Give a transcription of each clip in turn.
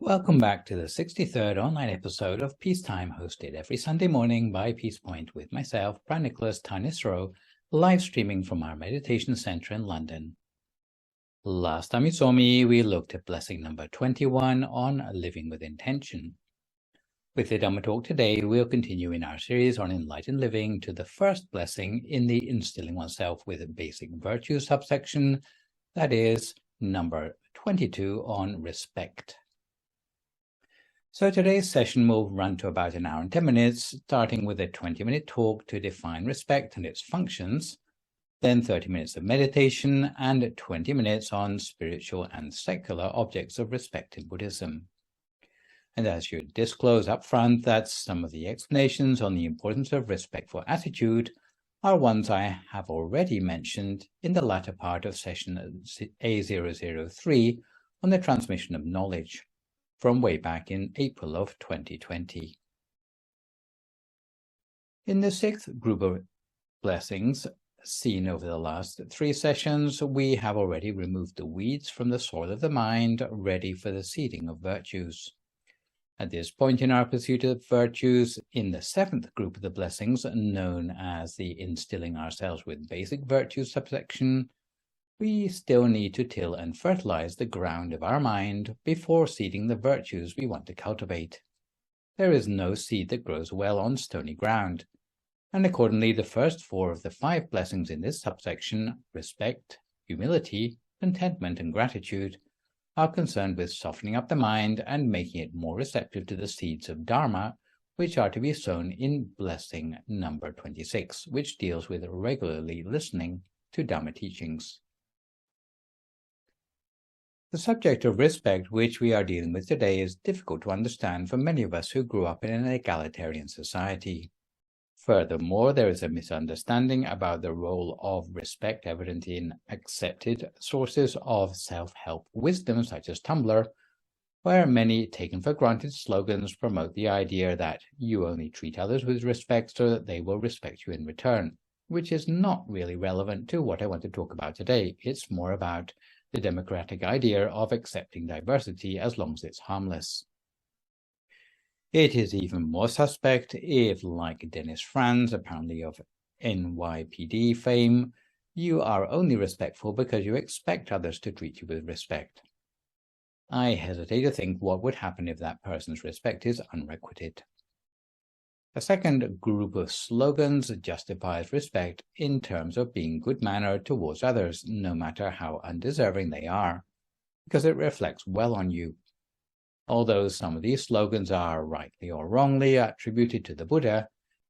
Welcome back to the 63rd online episode of Peacetime, hosted every Sunday morning by Peace Point with myself, Phra Nicholas Thanissaro, live streaming from our meditation centre in London. Last time you saw me, we looked at blessing number 21 on living with intention. With the Dhamma talk today, we'll continue in our series on enlightened living to the first blessing in the instilling oneself with basic virtues subsection, that is, number 22 on respect. So today's session will run to about an hour and 10 minutes, starting with a 20-minute talk to define respect and its functions, then 30 minutes of meditation, and 20 minutes on spiritual and secular objects of respect in Buddhism. And I should disclose up front that some of the explanations on the importance of respectful attitude are ones I have already mentioned in the latter part of session A003 on the transmission of knowledge, from way back in April of 2020. In the sixth group of blessings seen over the last 3 sessions, we have already removed the weeds from the soil of the mind, ready for the seeding of virtues. At this point in our pursuit of virtues, in the 7th group of the blessings, known as the instilling ourselves with basic virtues subsection, we still need to till and fertilize the ground of our mind before seeding the virtues we want to cultivate. There is no seed that grows well on stony ground, and accordingly the first 4 of the 5 blessings in this subsection, respect, humility, contentment, and gratitude, are concerned with softening up the mind and making it more receptive to the seeds of Dharma, which are to be sown in blessing number 26, which deals with regularly listening to Dhamma teachings. The subject of respect which we are dealing with today is difficult to understand for many of us who grew up in an egalitarian society. Furthermore, there is a misunderstanding about the role of respect evident in accepted sources of self-help wisdom such as Tumblr, where many taken for granted slogans promote the idea that you only treat others with respect so that they will respect you in return, which is not really relevant to what I want to talk about today. It's more about the democratic idea of accepting diversity as long as it's harmless. It is even more suspect if, like Dennis Franz, apparently of NYPD fame, you are only respectful because you expect others to treat you with respect. I hesitate to think what would happen if that person's respect is unrequited. A second group of slogans justifies respect in terms of being good-mannered towards others, no matter how undeserving they are, because it reflects well on you. Although some of these slogans are, rightly or wrongly, attributed to the Buddha,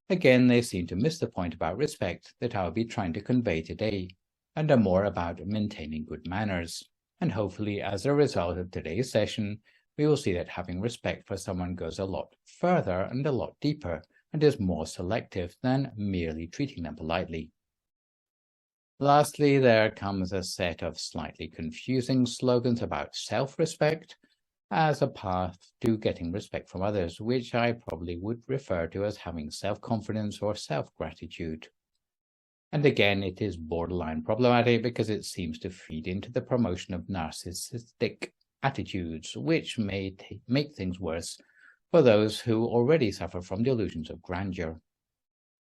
again they seem to miss the point about respect that I'll be trying to convey today, and are more about maintaining good manners. And hopefully, as a result of today's session, we will see that having respect for someone goes a lot further and a lot deeper, and is more selective than merely treating them politely. Lastly, there comes a set of slightly confusing slogans about self-respect as a path to getting respect from others, which I probably would refer to as having self-confidence or self-gratitude. And again, it is borderline problematic because it seems to feed into the promotion of narcissistic attitudes, which may make things worse for those who already suffer from delusions of grandeur.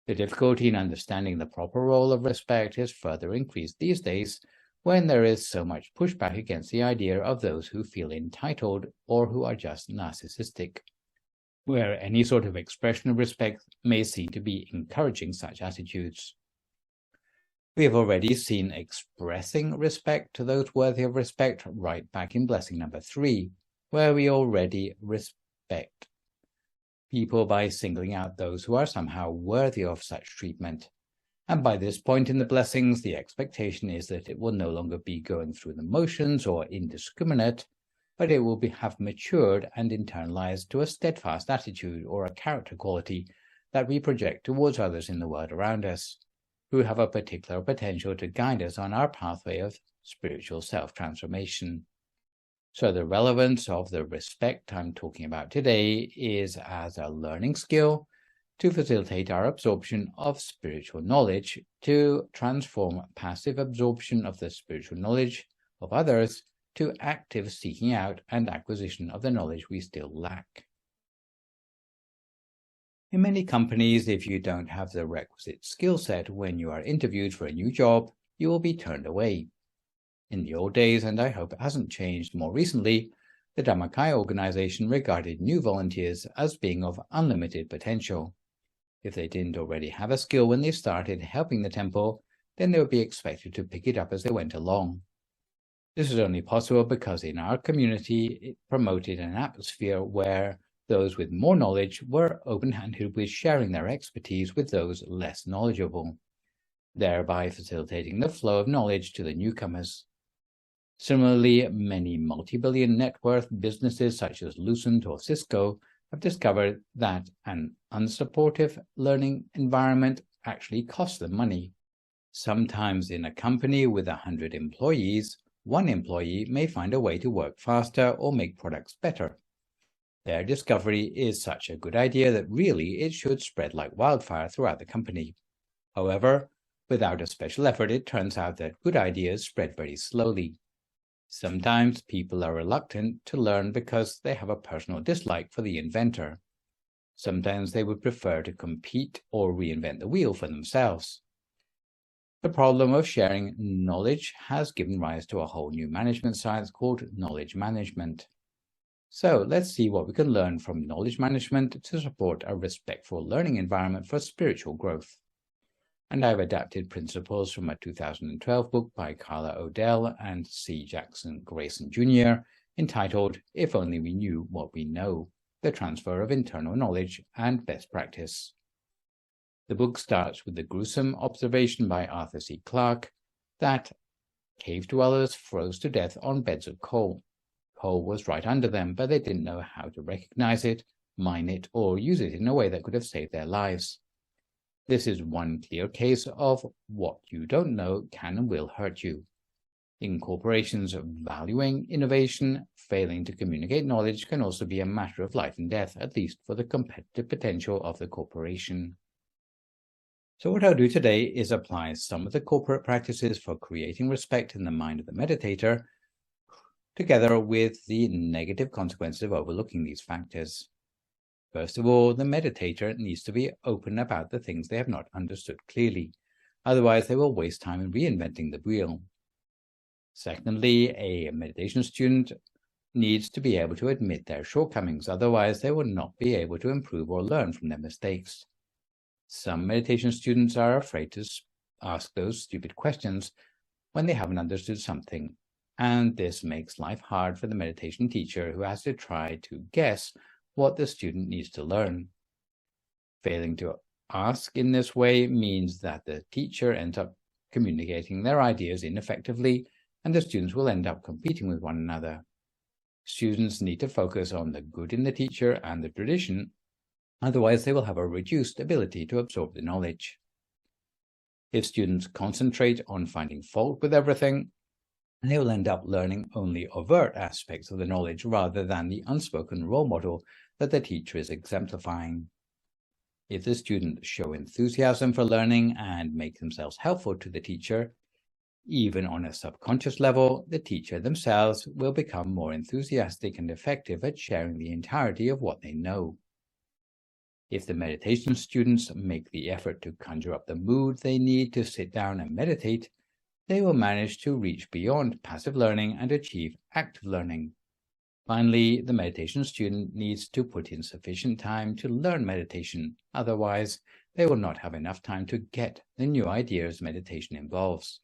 The difficulty in understanding the proper role of respect is further increased these days when there is so much pushback against the idea of those who feel entitled or who are just narcissistic, where any sort of expression of respect may seem to be encouraging such attitudes. We have already seen expressing respect to those worthy of respect right back in blessing number 3, where we already respect people by singling out those who are somehow worthy of such treatment. And by this point in the blessings, the expectation is that it will no longer be going through the motions or indiscriminate, but it will have matured and internalized to a steadfast attitude or a character quality that we project towards others in the world around us, who have a particular potential to guide us on our pathway of spiritual self-transformation. So the relevance of the respect I'm talking about today is as a learning skill to facilitate our absorption of spiritual knowledge, to transform passive absorption of the spiritual knowledge of others to active seeking out and acquisition of the knowledge we still lack. In many companies, if you don't have the requisite skill set when you are interviewed for a new job, you will be turned away. In the old days, and I hope it hasn't changed more recently, the Dhamma organization regarded new volunteers as being of unlimited potential. If they didn't already have a skill when they started helping the temple, then they would be expected to pick it up as they went along. This was only possible because in our community it promoted an atmosphere where those with more knowledge were open-handed with sharing their expertise with those less knowledgeable, thereby facilitating the flow of knowledge to the newcomers. Similarly, many multi-billion net worth businesses such as Lucent or Cisco have discovered that an unsupportive learning environment actually costs them money. Sometimes in a company with 100 employees, one employee may find a way to work faster or make products better. Their discovery is such a good idea that really it should spread like wildfire throughout the company. However, without a special effort, it turns out that good ideas spread very slowly. Sometimes people are reluctant to learn because they have a personal dislike for the inventor. Sometimes they would prefer to compete or reinvent the wheel for themselves. The problem of sharing knowledge has given rise to a whole new management science called knowledge management. So let's see what we can learn from knowledge management to support a respectful learning environment for spiritual growth. And I've adapted principles from a 2012 book by Carla Odell and C. Jackson Grayson Jr. entitled If Only We Knew What We Know, the Transfer of Internal Knowledge and Best Practice. The book starts with the gruesome observation by Arthur C. Clarke that cave dwellers froze to death on beds of coal. Coal was right under them, but they didn't know how to recognize it, mine it, or use it in a way that could have saved their lives. This is one clear case of what you don't know can and will hurt you. In corporations, valuing innovation, failing to communicate knowledge can also be a matter of life and death, at least for the competitive potential of the corporation. So what I'll do today is apply some of the corporate practices for creating respect in the mind of the meditator, together with the negative consequences of overlooking these factors. First of all, the meditator needs to be open about the things they have not understood clearly. Otherwise, they will waste time in reinventing the wheel. Secondly, a meditation student needs to be able to admit their shortcomings. Otherwise, they will not be able to improve or learn from their mistakes. Some meditation students are afraid to ask those stupid questions when they haven't understood something. And this makes life hard for the meditation teacher who has to try to guess what the student needs to learn. Failing to ask in this way means that the teacher ends up communicating their ideas ineffectively, and the students will end up competing with one another. Students need to focus on the good in the teacher and the tradition, otherwise they will have a reduced ability to absorb the knowledge. If students concentrate on finding fault with everything, they will end up learning only overt aspects of the knowledge rather than the unspoken role model that the teacher is exemplifying. If the students show enthusiasm for learning and make themselves helpful to the teacher, even on a subconscious level, the teacher themselves will become more enthusiastic and effective at sharing the entirety of what they know. If the meditation students make the effort to conjure up the mood they need to sit down and meditate, they will manage to reach beyond passive learning and achieve active learning. Finally, the meditation student needs to put in sufficient time to learn meditation. Otherwise, they will not have enough time to get the new ideas meditation involves.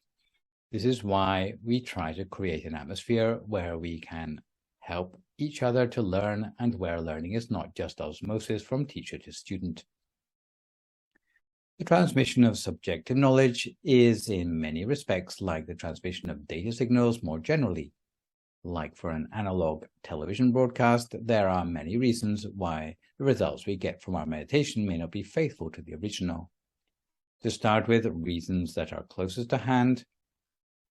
This is why we try to create an atmosphere where we can help each other to learn and where learning is not just osmosis from teacher to student. The transmission of subjective knowledge is in many respects like the transmission of data signals more generally. Like for an analog television broadcast, there are many reasons why the results we get from our meditation may not be faithful to the original. To start with, reasons that are closest to hand,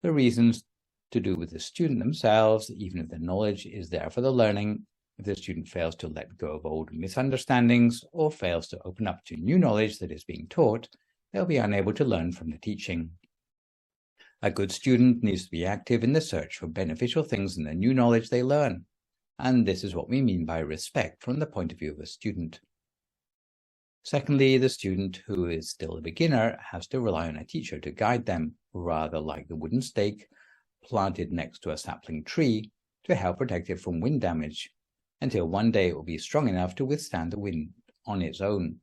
the reasons to do with the student themselves, even if the knowledge is there for the learning. If the student fails to let go of old misunderstandings or fails to open up to new knowledge that is being taught, they'll be unable to learn from the teaching. A good student needs to be active in the search for beneficial things in the new knowledge they learn, and this is what we mean by respect from the point of view of a student. Secondly, the student who is still a beginner has to rely on a teacher to guide them, rather like the wooden stake planted next to a sapling tree to help protect it from wind damage, until one day it will be strong enough to withstand the wind on its own.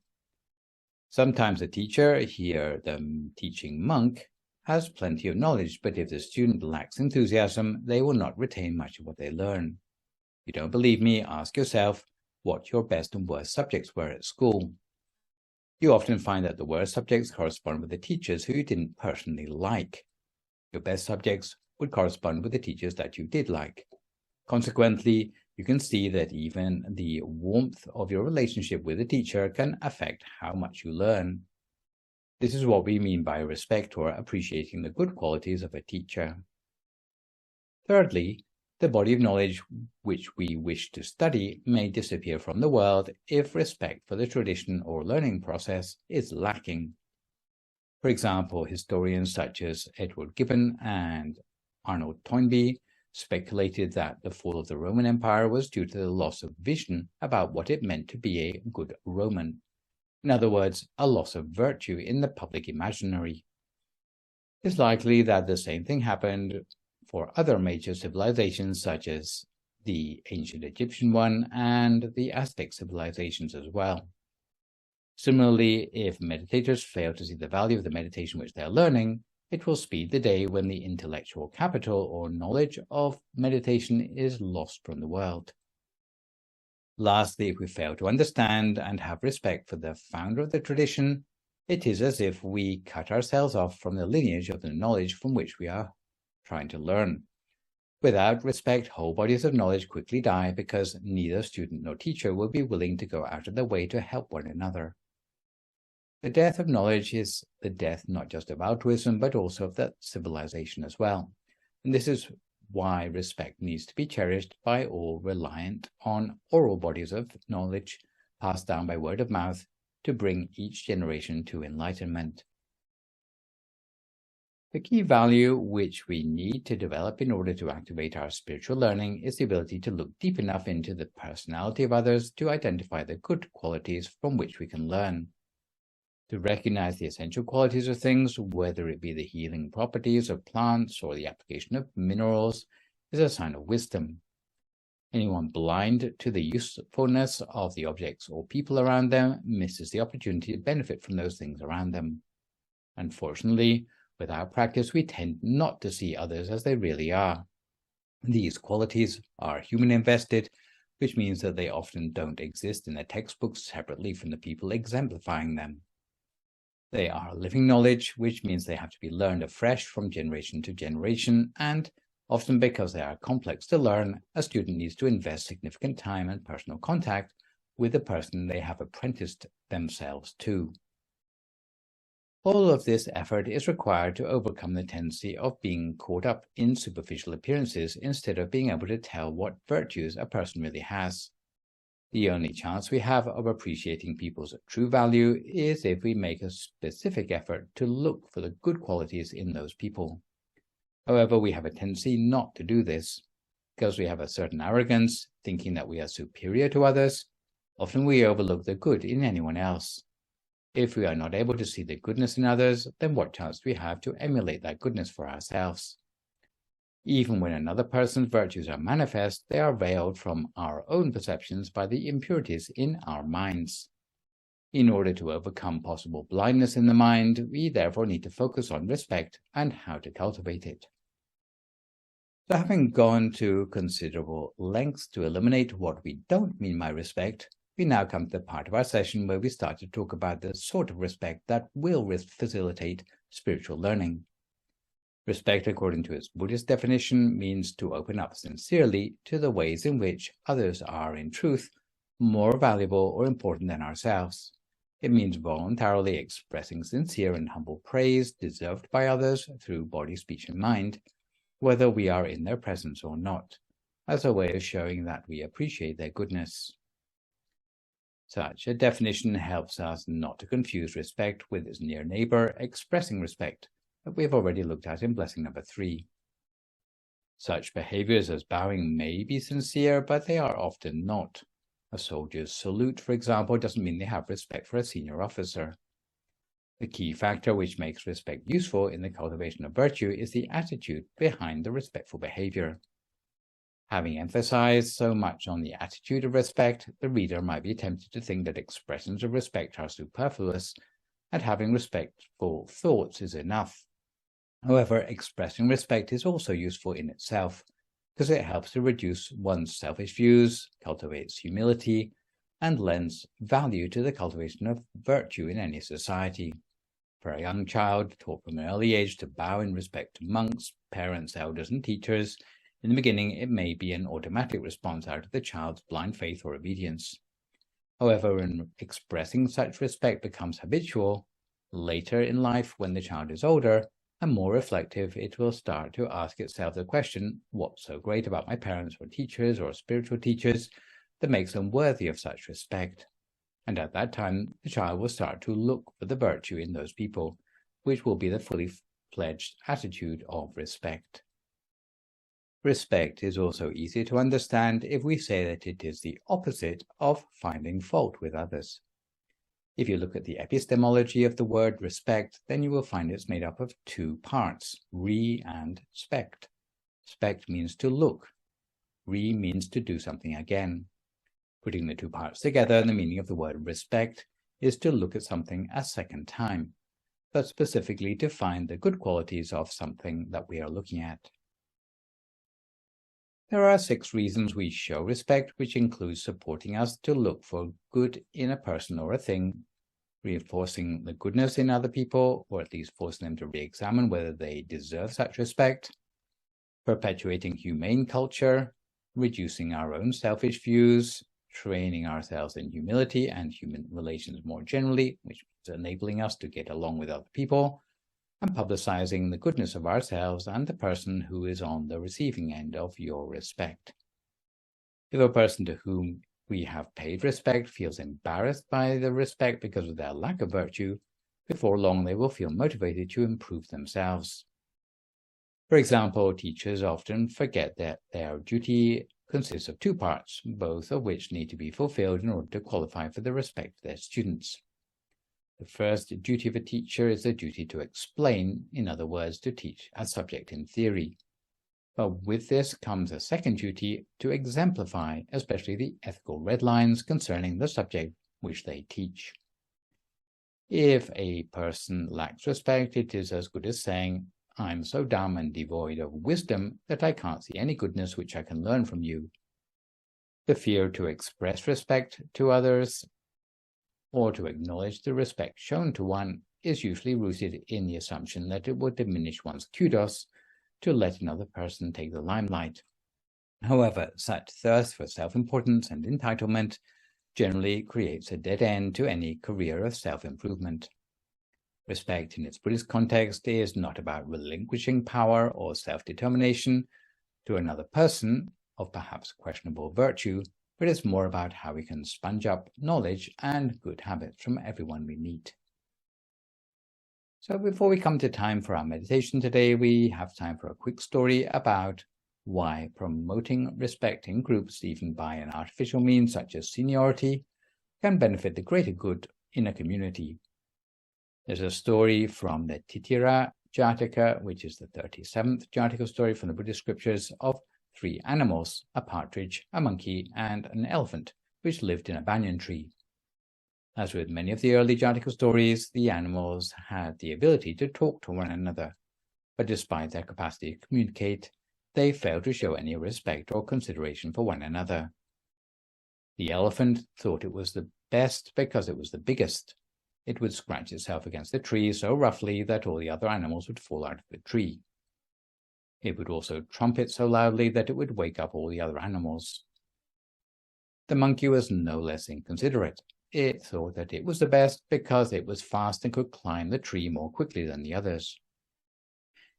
Sometimes the teacher, here the teaching monk, has plenty of knowledge, but if the student lacks enthusiasm, they will not retain much of what they learn. If you don't believe me, ask yourself what your best and worst subjects were at school. You often find that the worst subjects correspond with the teachers who you didn't personally like. Your best subjects would correspond with the teachers that you did like. Consequently, you can see that even the warmth of your relationship with the teacher can affect how much you learn. This is what we mean by respect or appreciating the good qualities of a teacher. Thirdly, the body of knowledge which we wish to study may disappear from the world if respect for the tradition or learning process is lacking. For example, historians such as Edward Gibbon and Arnold Toynbee speculated that the fall of the Roman Empire was due to the loss of vision about what it meant to be a good Roman. In other words, a loss of virtue in the public imaginary. It's likely that the same thing happened for other major civilizations such as the ancient Egyptian one and the Aztec civilizations as well. Similarly, if meditators fail to see the value of the meditation which they are learning, it will speed the day when the intellectual capital or knowledge of meditation is lost from the world. Lastly, if we fail to understand and have respect for the founder of the tradition, it is as if we cut ourselves off from the lineage of the knowledge from which we are trying to learn. Without respect, whole bodies of knowledge quickly die because neither student nor teacher will be willing to go out of their way to help one another. The death of knowledge is the death not just of altruism, but also of that civilization as well. And this is why respect needs to be cherished by all reliant on oral bodies of knowledge passed down by word of mouth to bring each generation to enlightenment. The key value which we need to develop in order to activate our spiritual learning is the ability to look deep enough into the personality of others to identify the good qualities from which we can learn. To recognize the essential qualities of things, whether it be the healing properties of plants or the application of minerals, is a sign of wisdom. Anyone blind to the usefulness of the objects or people around them misses the opportunity to benefit from those things around them. Unfortunately, without practice, we tend not to see others as they really are. These qualities are human invested, which means that they often don't exist in the textbooks separately from the people exemplifying them. They are living knowledge, which means they have to be learned afresh from generation to generation, and often because they are complex to learn, a student needs to invest significant time and personal contact with the person they have apprenticed themselves to. All of this effort is required to overcome the tendency of being caught up in superficial appearances instead of being able to tell what virtues a person really has. The only chance we have of appreciating people's true value is if we make a specific effort to look for the good qualities in those people. However, we have a tendency not to do this. Because we have a certain arrogance, thinking that we are superior to others, often we overlook the good in anyone else. If we are not able to see the goodness in others, then what chance do we have to emulate that goodness for ourselves? Even when another person's virtues are manifest, they are veiled from our own perceptions by the impurities in our minds. In order to overcome possible blindness in the mind, we therefore need to focus on respect and how to cultivate it. So having gone to considerable lengths to eliminate what we don't mean by respect, we now come to the part of our session where we start to talk about the sort of respect that will facilitate spiritual learning. Respect, according to its Buddhist definition, means to open up sincerely to the ways in which others are, in truth, more valuable or important than ourselves. It means voluntarily expressing sincere and humble praise deserved by others through body, speech, and mind, whether we are in their presence or not, as a way of showing that we appreciate their goodness. Such a definition helps us not to confuse respect with its near neighbor expressing respect, that we have already looked at in blessing number 3. Such behaviors as bowing may be sincere, but they are often not. A soldier's salute, for example, doesn't mean they have respect for a senior officer. The key factor which makes respect useful in the cultivation of virtue is the attitude behind the respectful behavior. Having emphasized so much on the attitude of respect, the reader might be tempted to think that expressions of respect are superfluous and having respectful thoughts is enough. However, expressing respect is also useful in itself, because it helps to reduce one's selfish views, cultivates humility, and lends value to the cultivation of virtue in any society. For a young child, taught from an early age to bow in respect to monks, parents, elders, and teachers, in the beginning it may be an automatic response out of the child's blind faith or obedience. However, when expressing such respect becomes habitual, later in life, when the child is older and more reflective, it will start to ask itself the question, what's so great about my parents or teachers or spiritual teachers that makes them worthy of such respect? And at that time, the child will start to look for the virtue in those people, which will be the fully fledged attitude of respect. Respect is also easy to understand if we say that it is the opposite of finding fault with others. If you look at the epistemology of the word respect, then you will find it's made up of 2 parts, re and spect. Spect means to look. Re means to do something again. Putting the 2 parts together, the meaning of the word respect is to look at something a second time, but specifically to find the good qualities of something that we are looking at. There are 6 reasons we show respect, which includes supporting us to look for good in a person or a thing, reinforcing the goodness in other people, or at least forcing them to re-examine whether they deserve such respect, perpetuating humane culture, reducing our own selfish views, training ourselves in humility and human relations more generally, which is enabling us to get along with other people, and publicizing the goodness of ourselves and the person who is on the receiving end of your respect. If a person to whom we have paid respect feels embarrassed by the respect because of their lack of virtue, before long they will feel motivated to improve themselves. For example, teachers often forget that their duty consists of 2 parts, both of which need to be fulfilled in order to qualify for the respect of their students. The first duty of a teacher is the duty to explain, in other words, to teach a subject in theory. But with this comes a second duty to exemplify, especially the ethical red lines concerning the subject which they teach. If a person lacks respect, it is as good as saying, I'm so dumb and devoid of wisdom that I can't see any goodness which I can learn from you. The fear to express respect to others or to acknowledge the respect shown to one is usually rooted in the assumption that it would diminish one's kudos to let another person take the limelight. However, such thirst for self-importance and entitlement generally creates a dead end to any career of self-improvement. Respect in its Buddhist context is not about relinquishing power or self-determination to another person of perhaps questionable virtue, but it's more about how we can sponge up knowledge and good habits from everyone we meet. So before we come to time for our meditation today, we have time for a quick story about why promoting respect in groups, even by an artificial means such as seniority, can benefit the greater good in a community. There's a story from the Titira Jataka, which is the 37th Jataka story from the Buddhist scriptures, of 3 animals, a partridge, a monkey, and an elephant, which lived in a banyan tree. As with many of the early Jataka stories, the animals had the ability to talk to one another, but despite their capacity to communicate, they failed to show any respect or consideration for one another. The elephant thought it was the best because it was the biggest. It would scratch itself against the tree so roughly that all the other animals would fall out of the tree. It would also trumpet so loudly that it would wake up all the other animals. The monkey was no less inconsiderate. It thought that it was the best because it was fast and could climb the tree more quickly than the others.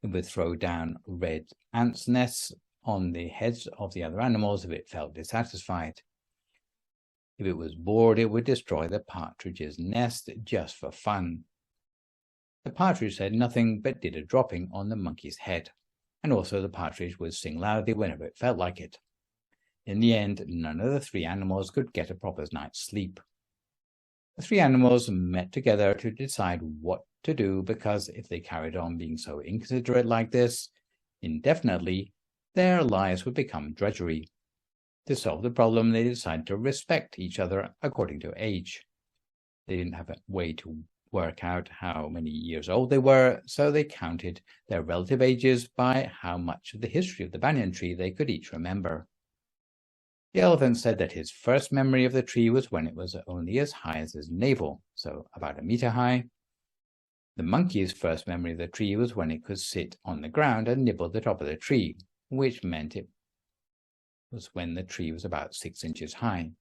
It would throw down red ants' nests on the heads of the other animals if it felt dissatisfied. If it was bored, it would destroy the partridge's nest just for fun. The partridge said nothing but did a dropping on the monkey's head, and also the partridge would sing loudly whenever it felt like it. In the end, none of the three animals could get a proper night's sleep. The three animals met together to decide what to do, because if they carried on being so inconsiderate like this indefinitely, their lives would become drudgery. To solve the problem, they decided to respect each other according to age. They didn't have a way to work out how many years old they were, so they counted their relative ages by how much of the history of the banyan tree they could each remember. The elephant said that his first memory of the tree was when it was only as high as his navel, so about a meter high. The monkey's first memory of the tree was when it could sit on the ground and nibble the top of the tree, which meant it was when the tree was about 6 inches high.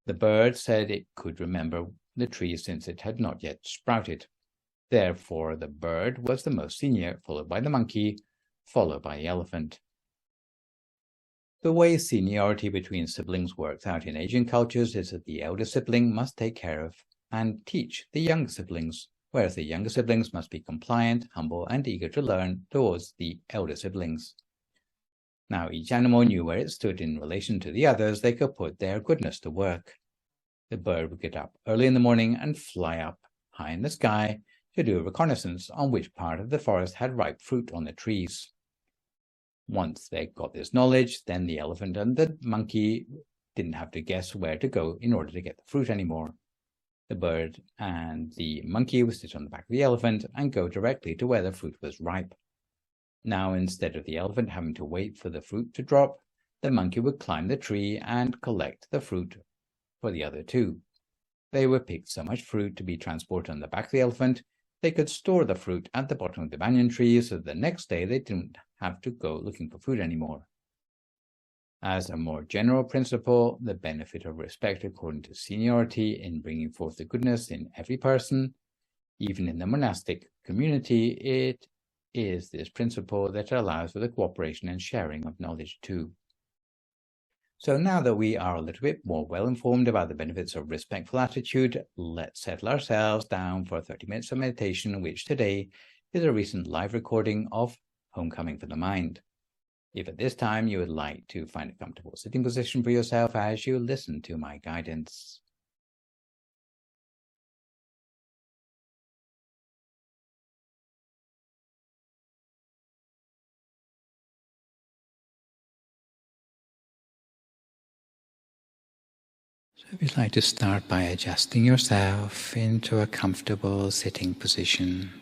The bird said it could remember the tree since it had not yet sprouted. Therefore, the bird was the most senior, followed by the monkey, followed by the elephant. The way seniority between siblings works out in Asian cultures is that the elder sibling must take care of and teach the younger siblings, whereas the younger siblings must be compliant, humble, and eager to learn towards the elder siblings. Now, each animal knew where it stood in relation to the others. They could put their goodness to work. The bird would get up early in the morning and fly up high in the sky to do a reconnaissance on which part of the forest had ripe fruit on the trees. Once they got this knowledge, then the elephant and the monkey didn't have to guess where to go in order to get the fruit anymore. The bird and the monkey would sit on the back of the elephant and go directly to where the fruit was ripe. Now, instead of the elephant having to wait for the fruit to drop, the monkey would climb the tree and collect the fruit for the other two. They would pick so much fruit to be transported on the back of the elephant, they could store the fruit at the bottom of the banyan tree so that the next day they didn't have to go looking for food anymore. As a more general principle, the benefit of respect according to seniority in bringing forth the goodness in every person, even in the monastic community, it is this principle that allows for the cooperation and sharing of knowledge too. So now that we are a little bit more well-informed about the benefits of respectful attitude, let's settle ourselves down for 30 minutes of meditation, which today is a recent live recording of Homecoming for the Mind. If at this time you would like to find a comfortable sitting position for yourself as you listen to my guidance. So if you'd like to start by adjusting yourself into a comfortable sitting position,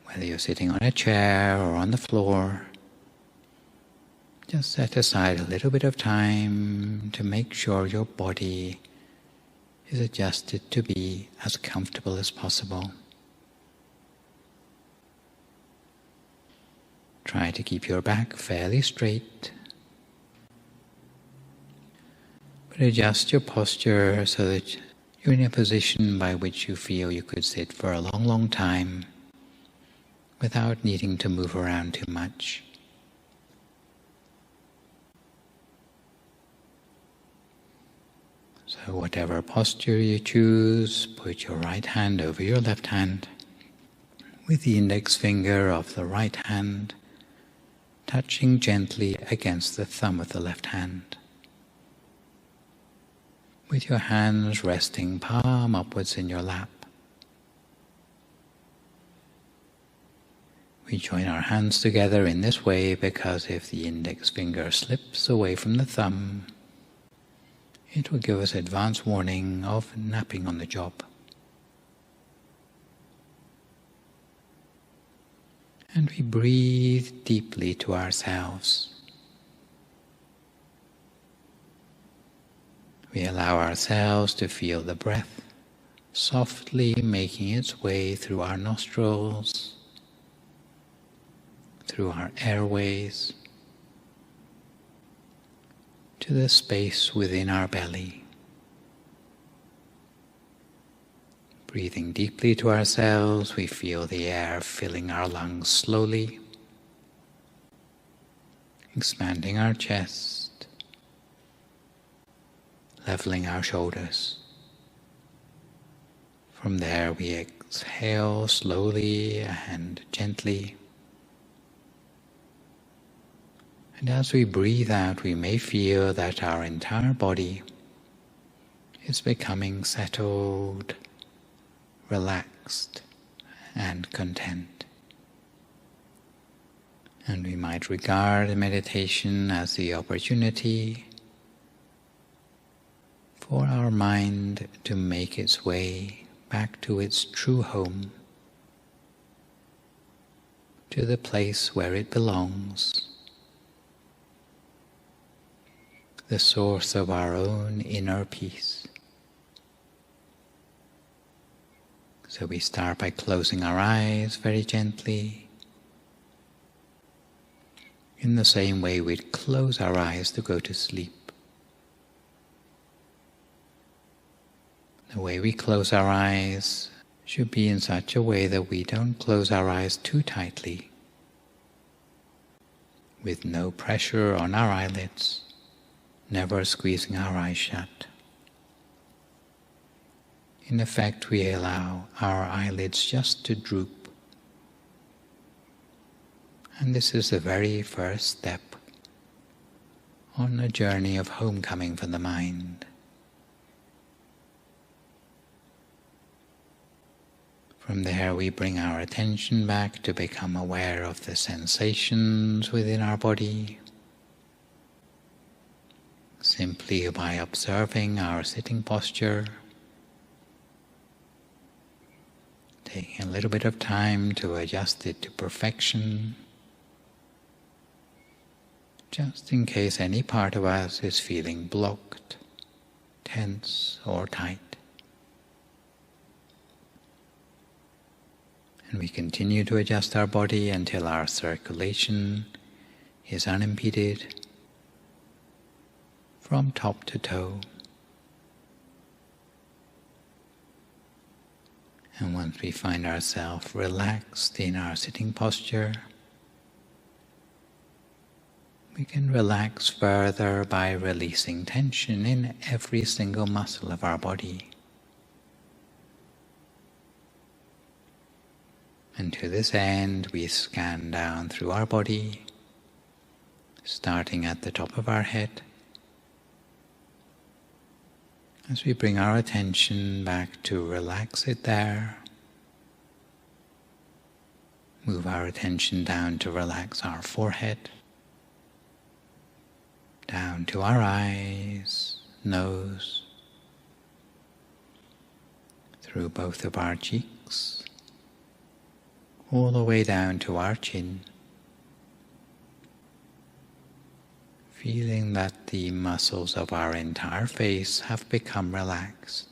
whether you're sitting on a chair or on the floor, just set aside a little bit of time to make sure your body is adjusted to be as comfortable as possible. Try to keep your back fairly straight, but adjust your posture so that you're in a position by which you feel you could sit for a long, long time without needing to move around too much. So whatever posture you choose, put your right hand over your left hand, with the index finger of the right hand touching gently against the thumb of the left hand, with your hands resting palm upwards in your lap. We join our hands together in this way because if the index finger slips away from the thumb, it will give us advance warning of napping on the job. And we breathe deeply to ourselves. We allow ourselves to feel the breath softly making its way through our nostrils, through our airways, to the space within our belly. Breathing deeply to ourselves, we feel the air filling our lungs slowly, expanding our chest, leveling our shoulders. From there we exhale slowly and gently. And as we breathe out, we may feel that our entire body is becoming settled, relaxed, and content. And we might regard meditation as the opportunity for our mind to make its way back to its true home, to the place where it belongs, the source of our own inner peace. So we start by closing our eyes very gently, in the same way we'd close our eyes to go to sleep. The way we close our eyes should be in such a way that we don't close our eyes too tightly, with no pressure on our eyelids, never squeezing our eyes shut. In effect, we allow our eyelids just to droop. And this is the very first step on a journey of homecoming for the mind. From there we bring our attention back to become aware of the sensations within our body, simply by observing our sitting posture, taking a little bit of time to adjust it to perfection, just in case any part of us is feeling blocked, tense, or tight. And we continue to adjust our body until our circulation is unimpeded from top to toe. And once we find ourselves relaxed in our sitting posture, we can relax further by releasing tension in every single muscle of our body. And to this end, we scan down through our body, starting at the top of our head, as we bring our attention back to relax it there. Move our attention down to relax our forehead, down to our eyes, nose, through both of our cheeks, all the way down to our chin, feeling that the muscles of our entire face have become relaxed.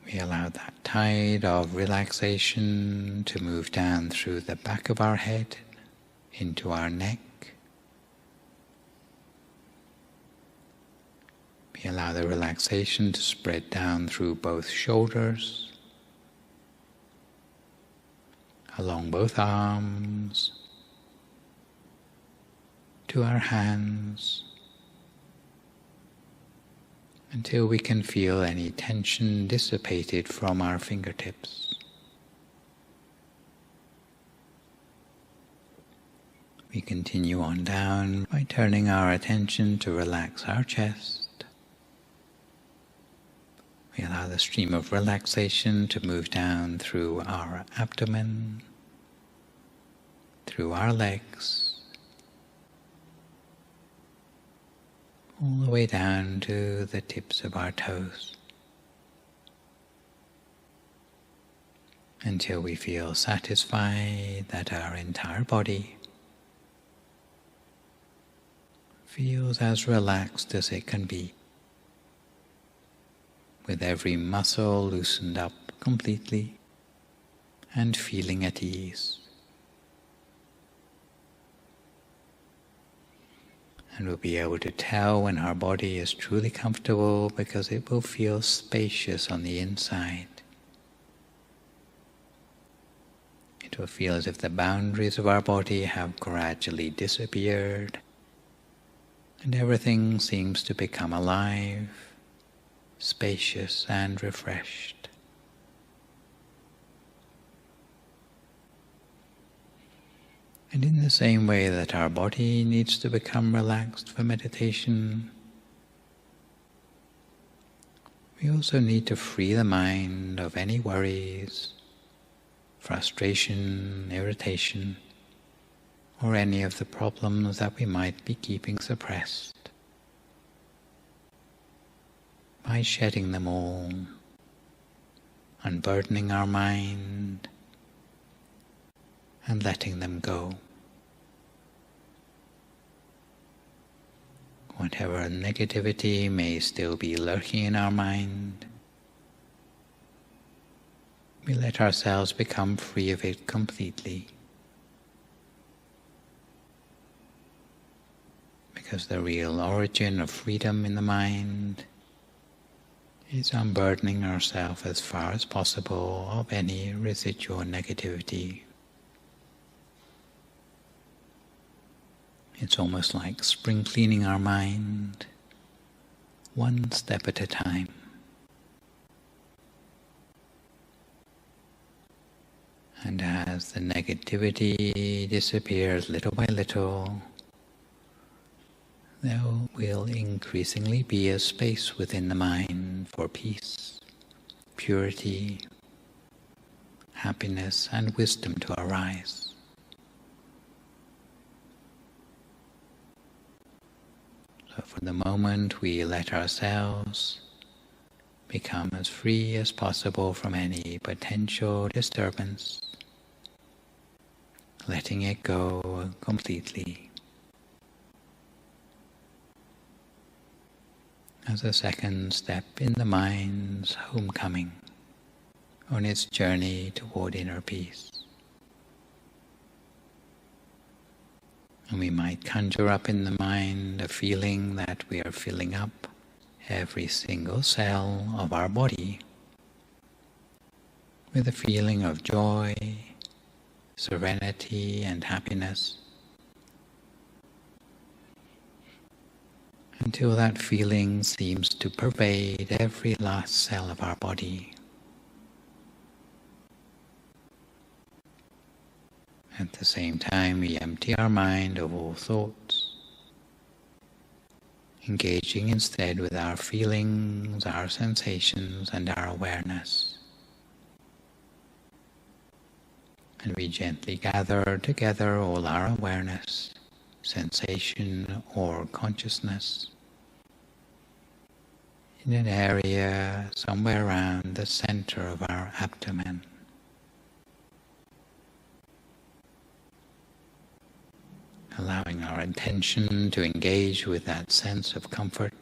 We allow that tide of relaxation to move down through the back of our head, into our neck. We allow the relaxation to spread down through both shoulders, along both arms, to our hands, until we can feel any tension dissipated from our fingertips. We continue on down by turning our attention to relax our chest. We allow the stream of relaxation to move down through our abdomen, through our legs, all the way down to the tips of our toes, until we feel satisfied that our entire body feels as relaxed as it can be, with every muscle loosened up completely and feeling at ease. And we'll be able to tell when our body is truly comfortable because it will feel spacious on the inside. It will feel as if the boundaries of our body have gradually disappeared and everything seems to become alive spacious and refreshed. And in the same way that our body needs to become relaxed for meditation, we also need to free the mind of any worries, frustration, irritation, or any of the problems that we might be keeping suppressed, by shedding them all, unburdening our mind, and letting them go. Whatever negativity may still be lurking in our mind, we let ourselves become free of it completely. Because the real origin of freedom in the mind is unburdening ourselves as far as possible of any residual negativity. It's almost like spring cleaning our mind, one step at a time. And as the negativity disappears little by little, there will increasingly be a space within the mind for peace, purity, happiness, and wisdom to arise. So for the moment, we let ourselves become as free as possible from any potential disturbance, letting it go completely. As a second step in the mind's homecoming on its journey toward inner peace. And we might conjure up in the mind a feeling that we are filling up every single cell of our body with a feeling of joy, serenity, and happiness, until that feeling seems to pervade every last cell of our body. At the same time, we empty our mind of all thoughts, engaging instead with our feelings, our sensations, and our awareness. And we gently gather together all our awareness, sensation, or consciousness in an area somewhere around the center of our abdomen. Allowing our attention to engage with that sense of comfort.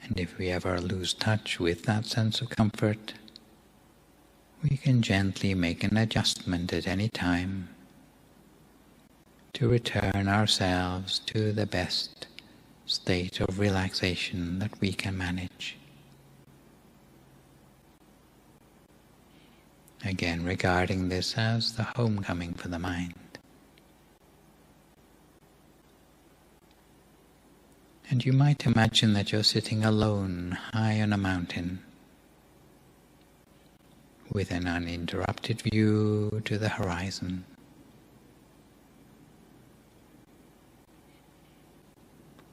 And if we ever lose touch with that sense of comfort, we can gently make an adjustment at any time to return ourselves to the best state of relaxation that we can manage. Again, regarding this as the homecoming for the mind. And you might imagine that you're sitting alone high on a mountain with an uninterrupted view to the horizon.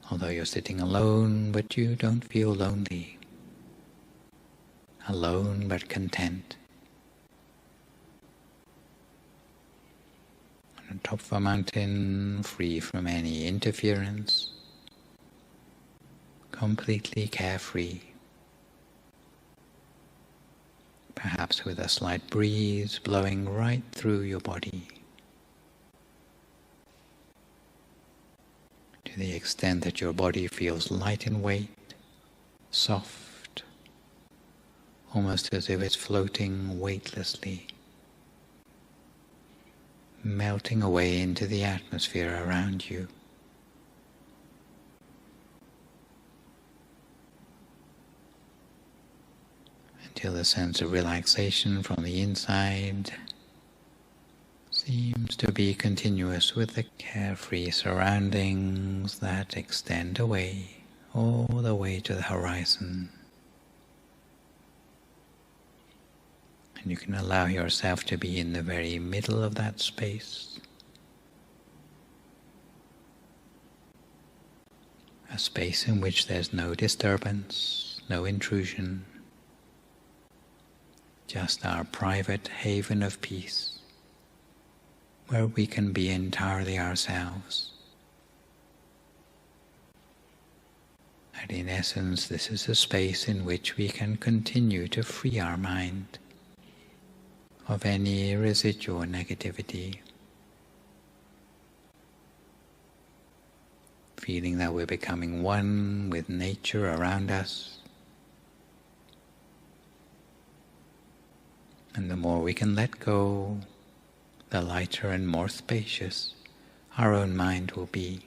Although you're sitting alone, but you don't feel lonely. Alone but content. On top of a mountain, free from any interference, completely carefree. Perhaps with a slight breeze blowing right through your body. To the extent that your body feels light in weight, soft, almost as if it's floating weightlessly, melting away into the atmosphere around you. Until the sense of relaxation from the inside seems to be continuous with the carefree surroundings that extend away all the way to the horizon. And you can allow yourself to be in the very middle of that space. A space in which there's no disturbance, no intrusion, just our private haven of peace, where we can be entirely ourselves. And in essence, this is a space in which we can continue to free our mind of any residual negativity, feeling that we're becoming one with nature around us. And the more we can let go, the lighter and more spacious our own mind will be.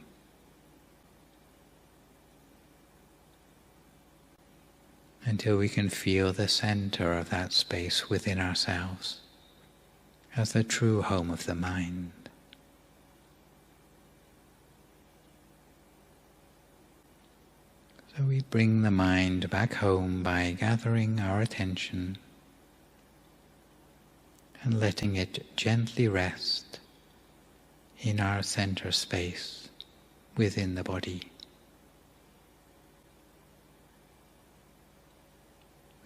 Until we can feel the center of that space within ourselves as the true home of the mind. So we bring the mind back home by gathering our attention and letting it gently rest in our center space within the body.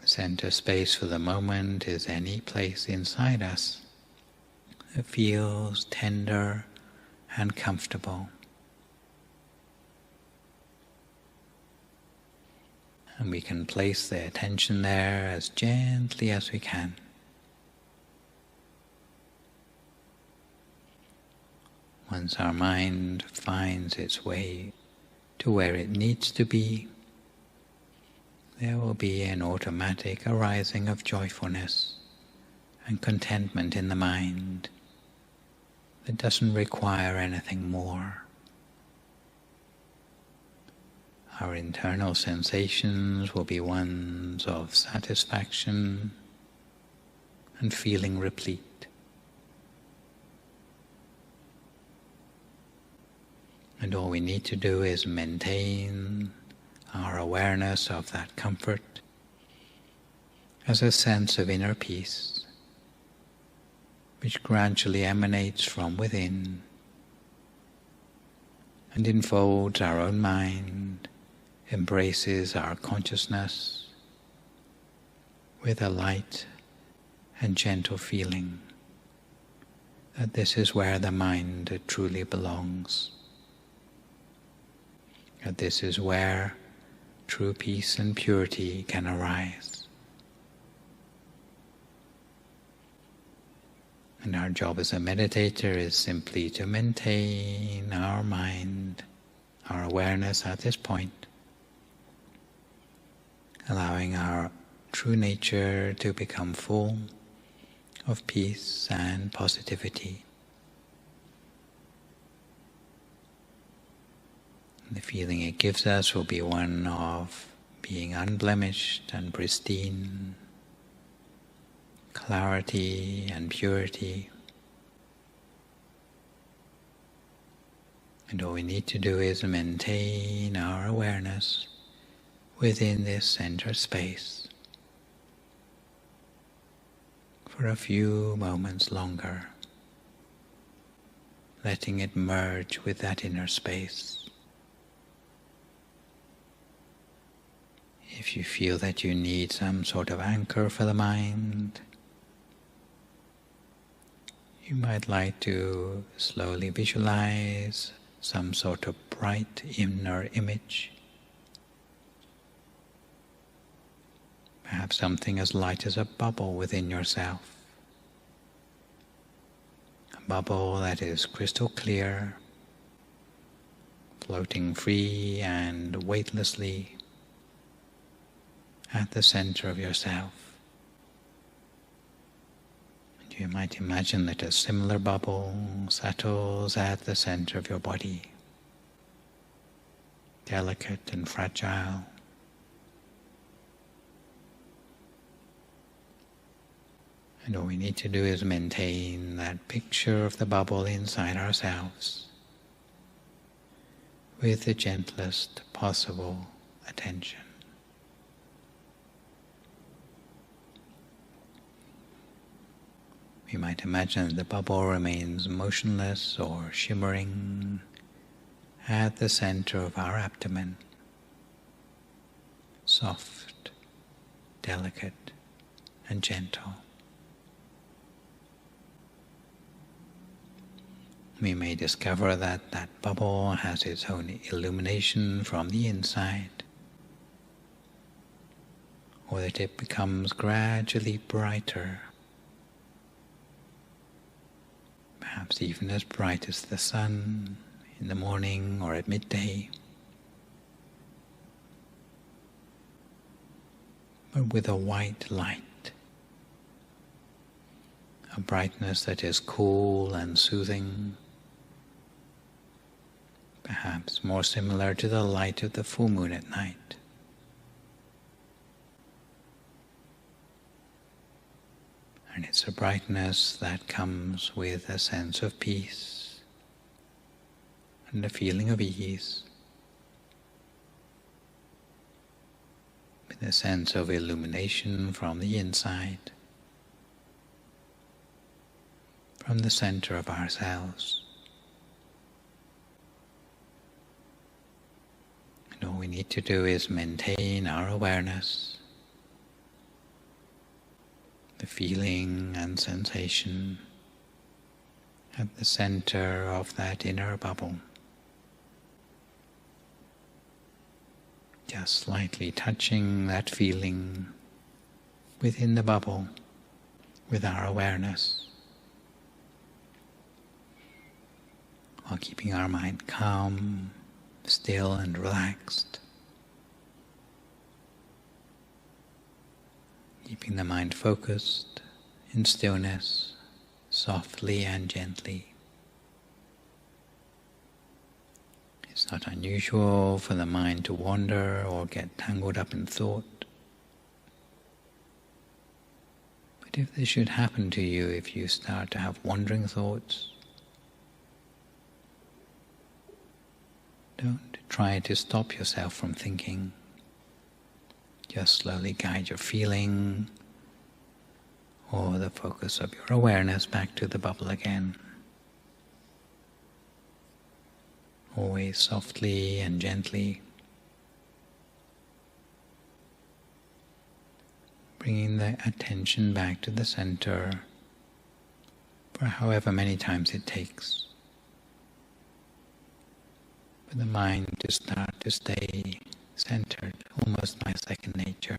The center space for the moment is any place inside us that feels tender and comfortable. And we can place the attention there as gently as we can. Once our mind finds its way to where it needs to be, there will be an automatic arising of joyfulness and contentment in the mind that doesn't require anything more. Our internal sensations will be ones of satisfaction and feeling replete. And all we need to do is maintain our awareness of that comfort as a sense of inner peace, which gradually emanates from within and enfolds our own mind, embraces our consciousness with a light and gentle feeling that this is where the mind truly belongs, that this is where true peace and purity can arise. And our job as a meditator is simply to maintain our mind, our awareness at this point, allowing our true nature to become full of peace and positivity. The feeling it gives us will be one of being unblemished and pristine, clarity and purity. And all we need to do is maintain our awareness within this center space for a few moments longer, letting it merge with that inner space. If you feel that you need some sort of anchor for the mind, you might like to slowly visualize some sort of bright inner image. Perhaps something as light as a bubble within yourself. A bubble that is crystal clear, floating free and weightlessly at the center of yourself. And you might imagine that a similar bubble settles at the center of your body, delicate and fragile. And all we need to do is maintain that picture of the bubble inside ourselves with the gentlest possible attention. We might imagine that the bubble remains motionless or shimmering at the center of our abdomen, soft, delicate, and gentle. We may discover that that bubble has its own illumination from the inside, or that it becomes gradually brighter, perhaps even as bright as the sun in the morning or at midday, but with a white light, a brightness that is cool and soothing, perhaps more similar to the light of the full moon at night. And it's a brightness that comes with a sense of peace and a feeling of ease, with a sense of illumination from the inside, from the center of ourselves. And all we need to do is maintain our awareness, the feeling and sensation at the center of that inner bubble, just slightly touching that feeling within the bubble with our awareness, while keeping our mind calm, still and relaxed, keeping the mind focused in stillness, softly and gently. It's not unusual for the mind to wander or get tangled up in thought. But if this should happen to you, if you start to have wandering thoughts, don't try to stop yourself from thinking. Just slowly guide your feeling or the focus of your awareness back to the bubble again. Always softly and gently, bringing the attention back to the center for however many times it takes, for the mind to start to stay centered, almost by second nature.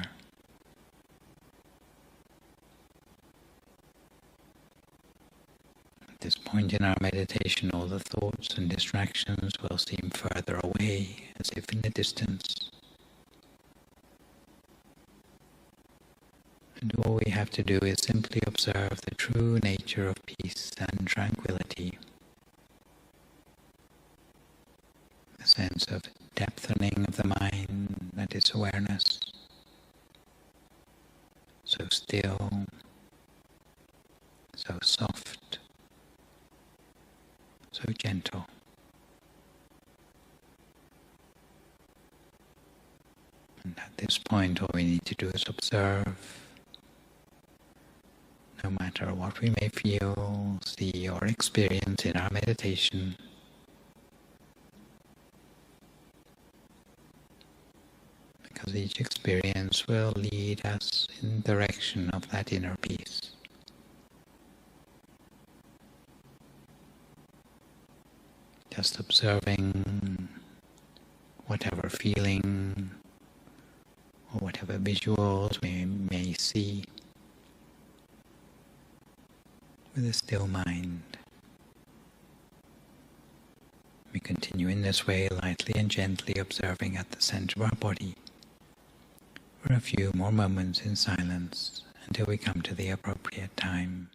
At this point in our meditation, all the thoughts and distractions will seem further away, as if in the distance. And all we have to do is simply observe the true nature of peace and tranquility, a sense of depthening of the mind and its awareness, so still, so soft, so gentle. And at this point, all we need to do is observe, no matter what we may feel, see, or experience in our meditation. Because each experience will lead us in the direction of that inner peace. Just observing whatever feeling or whatever visuals we may see with a still mind. We continue in this way, lightly and gently observing at the center of our body for a few more moments in silence until we come to the appropriate time.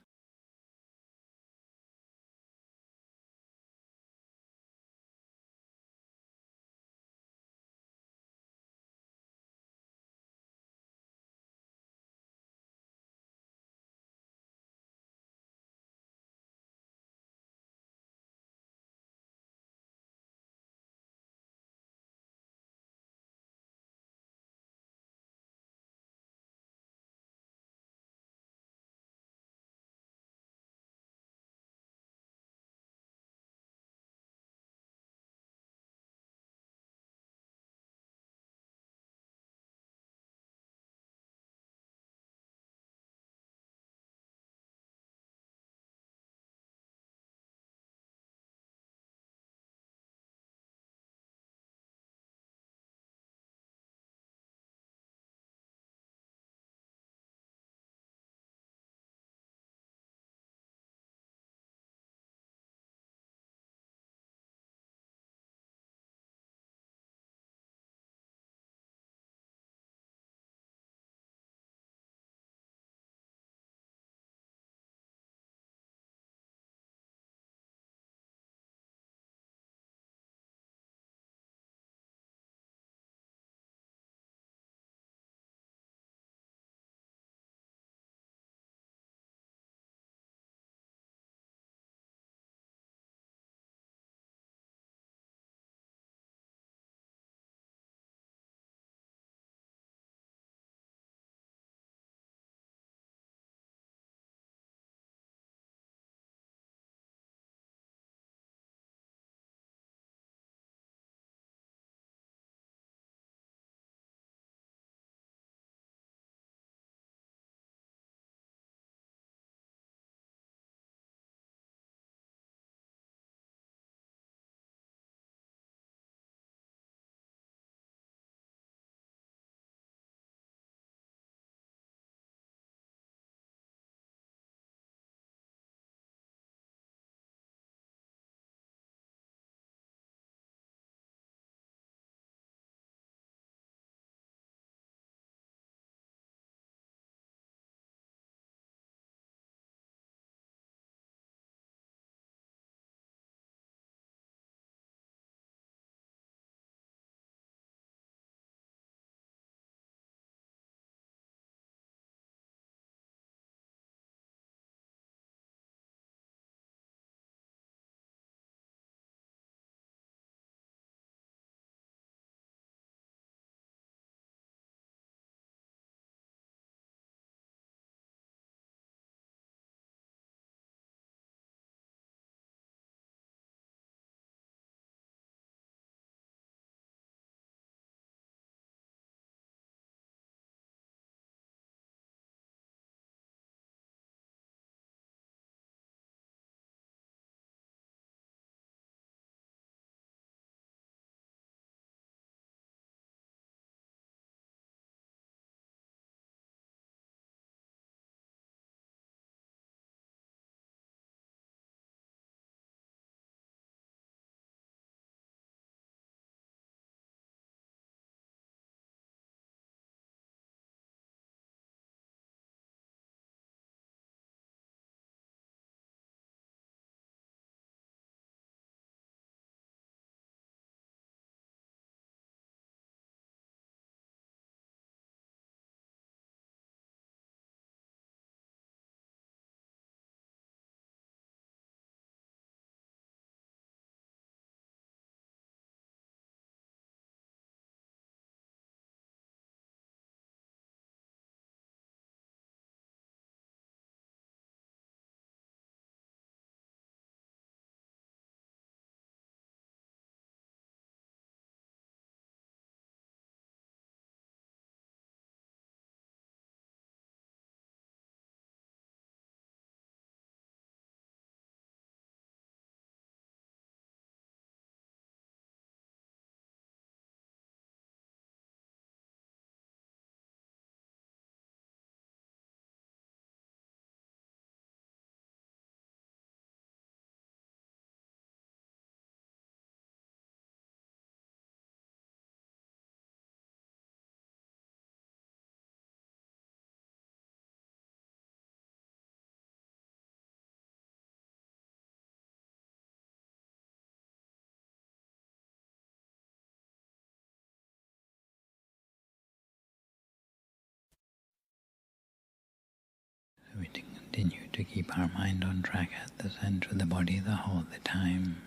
Continue to keep our mind on track at the center of the body the whole of the time.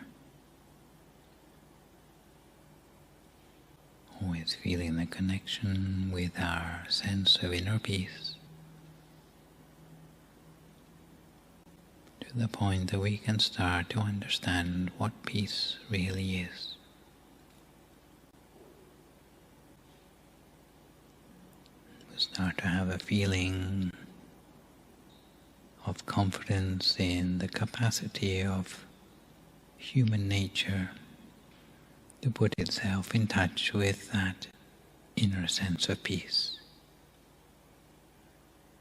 Always feeling the connection with our sense of inner peace, to the point that we can start to understand what peace really is. We start to have a feeling of confidence in the capacity of human nature to put itself in touch with that inner sense of peace,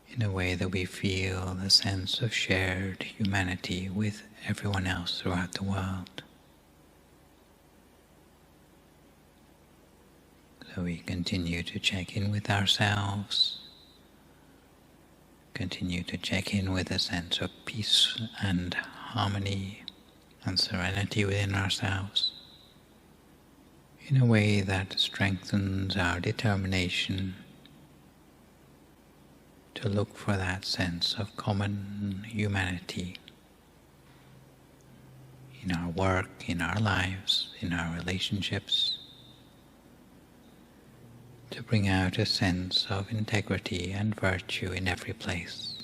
in a way that we feel the sense of shared humanity with everyone else throughout the world. So we continue to check in with ourselves, continue to check in with a sense of peace and harmony and serenity within ourselves, in a way that strengthens our determination to look for that sense of common humanity in our work, in our lives, in our relationships, to bring out a sense of integrity and virtue in every place.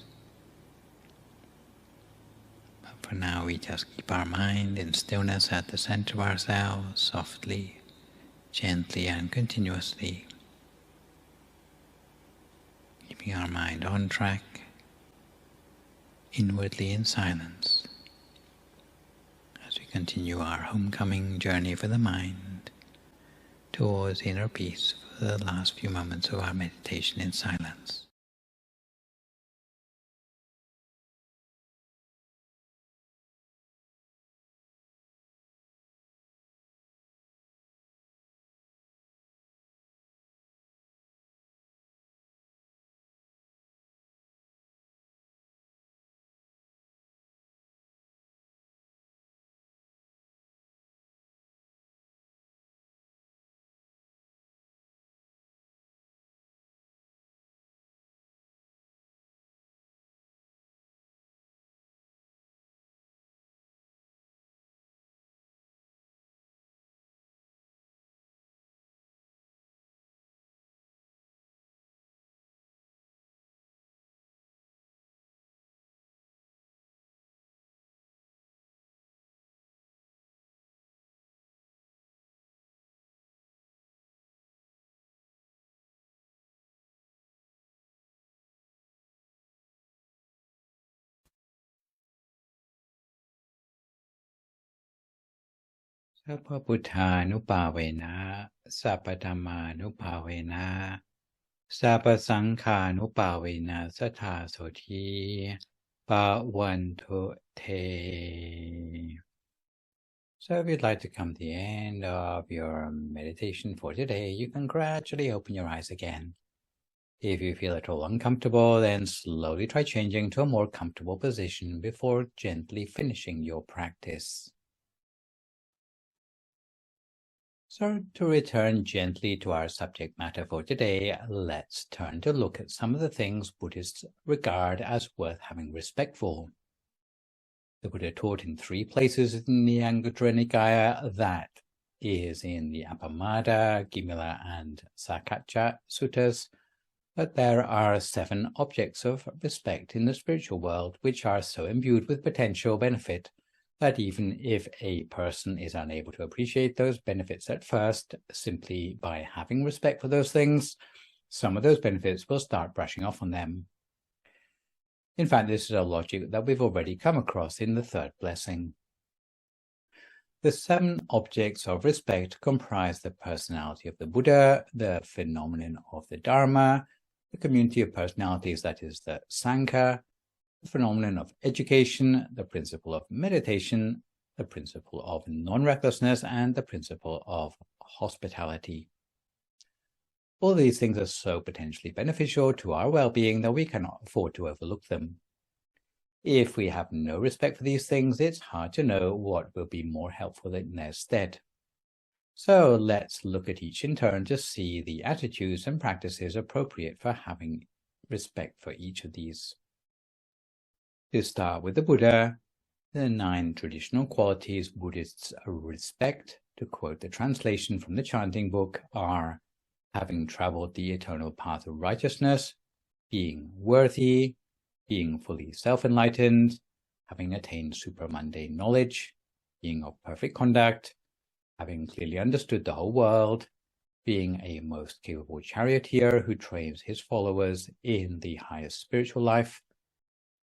But for now, we just keep our mind in stillness at the center of ourselves, softly, gently and continuously, keeping our mind on track, inwardly in silence, as we continue our homecoming journey for the mind towards inner peace for the last few moments of our meditation in silence. Sappa Buddhanupavena, Sappa Dhammanupavena, Sappa Sanghānupavena Sattha Soti Bhavantu Te. So if you'd like to come to the end of your meditation for today, you can gradually open your eyes again. If you feel at all uncomfortable, then slowly try changing to a more comfortable position before gently finishing your practice. So to return gently to our subject matter for today, let's turn to look at some of the things Buddhists regard as worth having respect for. The Buddha taught in 3 places in the Anguttara Nikaya, that is in the Appamada, Gimala and Sakacca suttas, that there are 7 objects of respect in the spiritual world which are so imbued with potential benefit that even if a person is unable to appreciate those benefits at first, simply by having respect for those things, some of those benefits will start brushing off on them. In fact, this is a logic that we've already come across in the 3rd blessing. The 7 objects of respect comprise the personality of the Buddha, the phenomenon of the Dharma, the community of personalities, that is the Sangha, the phenomenon of education, the principle of meditation, the principle of non-recklessness, and the principle of hospitality. All these things are so potentially beneficial to our well-being that we cannot afford to overlook them. If we have no respect for these things, it's hard to know what will be more helpful in their stead. So let's look at each in turn to see the attitudes and practices appropriate for having respect for each of these. To start with the Buddha, the 9 traditional qualities Buddhists respect, to quote the translation from the chanting book, are having traveled the eternal path of righteousness, being worthy, being fully self-enlightened, having attained supramundane knowledge, being of perfect conduct, having clearly understood the whole world, being a most capable charioteer who trains his followers in the highest spiritual life,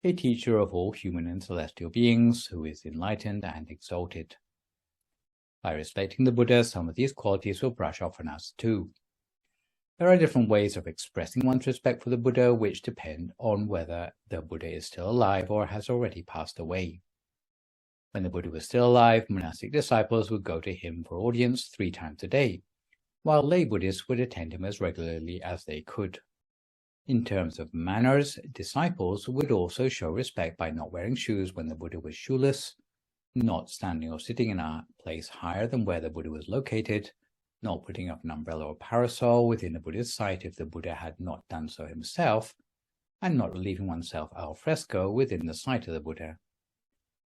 a teacher of all human and celestial beings who is enlightened and exalted. By respecting the Buddha, some of these qualities will brush off on us too. There are different ways of expressing one's respect for the Buddha, which depend on whether the Buddha is still alive or has already passed away. When the Buddha was still alive, monastic disciples would go to him for audience 3 times a day, while lay Buddhists would attend him as regularly as they could. In terms of manners, disciples would also show respect by not wearing shoes when the Buddha was shoeless, not standing or sitting in a place higher than where the Buddha was located, not putting up an umbrella or parasol within the Buddha's sight if the Buddha had not done so himself, and not leaving oneself al fresco within the sight of the Buddha.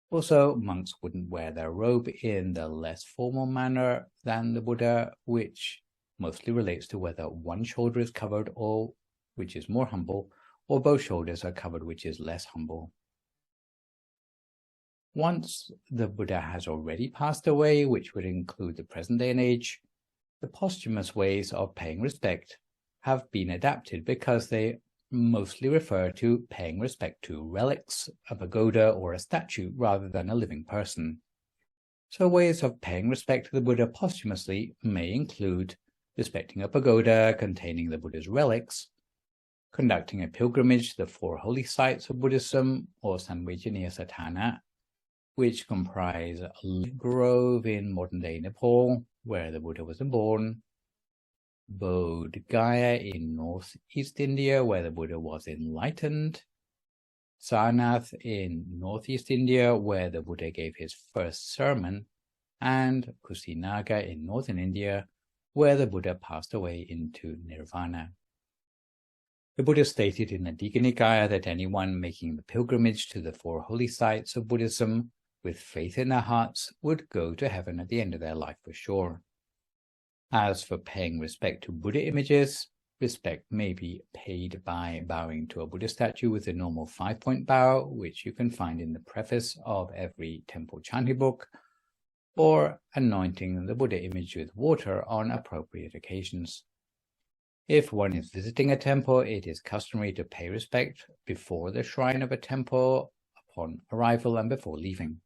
Also, monks wouldn't wear their robe in the less formal manner than the Buddha, which mostly relates to whether one shoulder is covered, or which is more humble, or both shoulders are covered, which is less humble. Once the Buddha has already passed away, which would include the present day and age, the posthumous ways of paying respect have been adapted because they mostly refer to paying respect to relics, a pagoda, or a statue rather than a living person. So ways of paying respect to the Buddha posthumously may include respecting a pagoda containing the Buddha's relics, conducting a pilgrimage to the 4 holy sites of Buddhism, or Sanvejaniya Satthana, which comprise a grove in modern-day Nepal, where the Buddha was born, Bodh Gaya in northeast India, where the Buddha was enlightened, Sarnath in northeast India, where the Buddha gave his first sermon, and Kusinaga in northern India, where the Buddha passed away into nirvana. The Buddha stated in the Digha Nikaya that anyone making the pilgrimage to the 4 holy sites of Buddhism with faith in their hearts would go to heaven at the end of their life for sure. As for paying respect to Buddha images, respect may be paid by bowing to a Buddha statue with a normal 5-point bow, which you can find in the preface of every temple chanting book, or anointing the Buddha image with water on appropriate occasions. If one is visiting a temple, it is customary to pay respect before the shrine of a temple upon arrival and before leaving.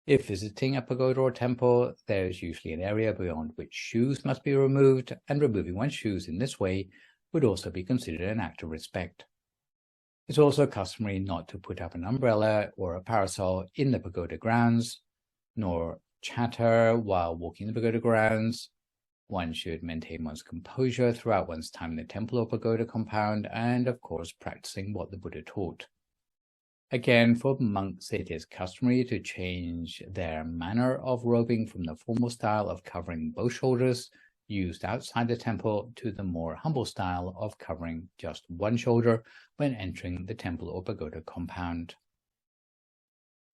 If visiting a pagoda or temple, there is usually an area beyond which shoes must be removed, and removing one's shoes in this way would also be considered an act of respect. It's also customary not to put up an umbrella or a parasol in the pagoda grounds, nor chatter while walking the pagoda grounds. One should maintain one's composure throughout one's time in the temple or pagoda compound, and of course practicing what the Buddha taught. Again, for monks, it is customary to change their manner of robing from the formal style of covering both shoulders used outside the temple to the more humble style of covering just one shoulder when entering the temple or pagoda compound.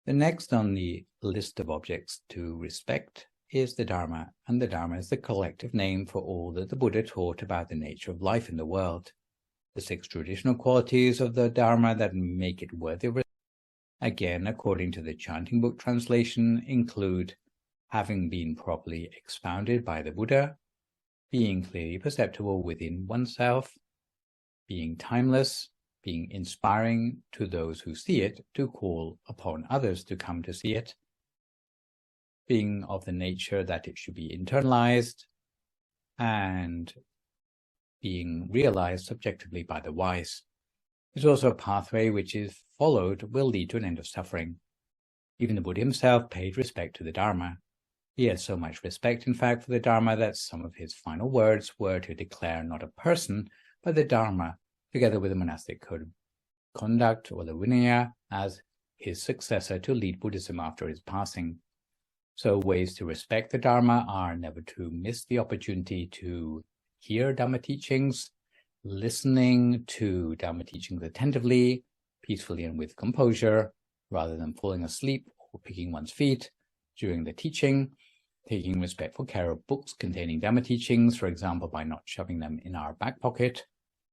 The next on the list of objects to respect is the Dharma, and the Dharma is the collective name for all that the Buddha taught about the nature of life in the world. The 6 traditional qualities of the Dharma that make it worthy of respect, again according to the chanting book translation, include having been properly expounded by the Buddha, being clearly perceptible within oneself, being timeless, being inspiring to those who see it to call upon others to come to see it, being of the nature that it should be internalized, and being realized subjectively by the wise. There's also a pathway which, if followed, will lead to an end of suffering. Even the Buddha himself paid respect to the Dharma. He had so much respect, in fact, for the Dharma that some of his final words were to declare not a person, but the Dharma, together with the monastic code of conduct, or the Vinaya, as his successor to lead Buddhism after his passing. So ways to respect the Dharma are never to miss the opportunity to hear Dhamma teachings, listening to Dhamma teachings attentively, peacefully and with composure, rather than falling asleep or picking one's feet during the teaching, taking respectful care of books containing Dhamma teachings, for example, by not shoving them in our back pocket,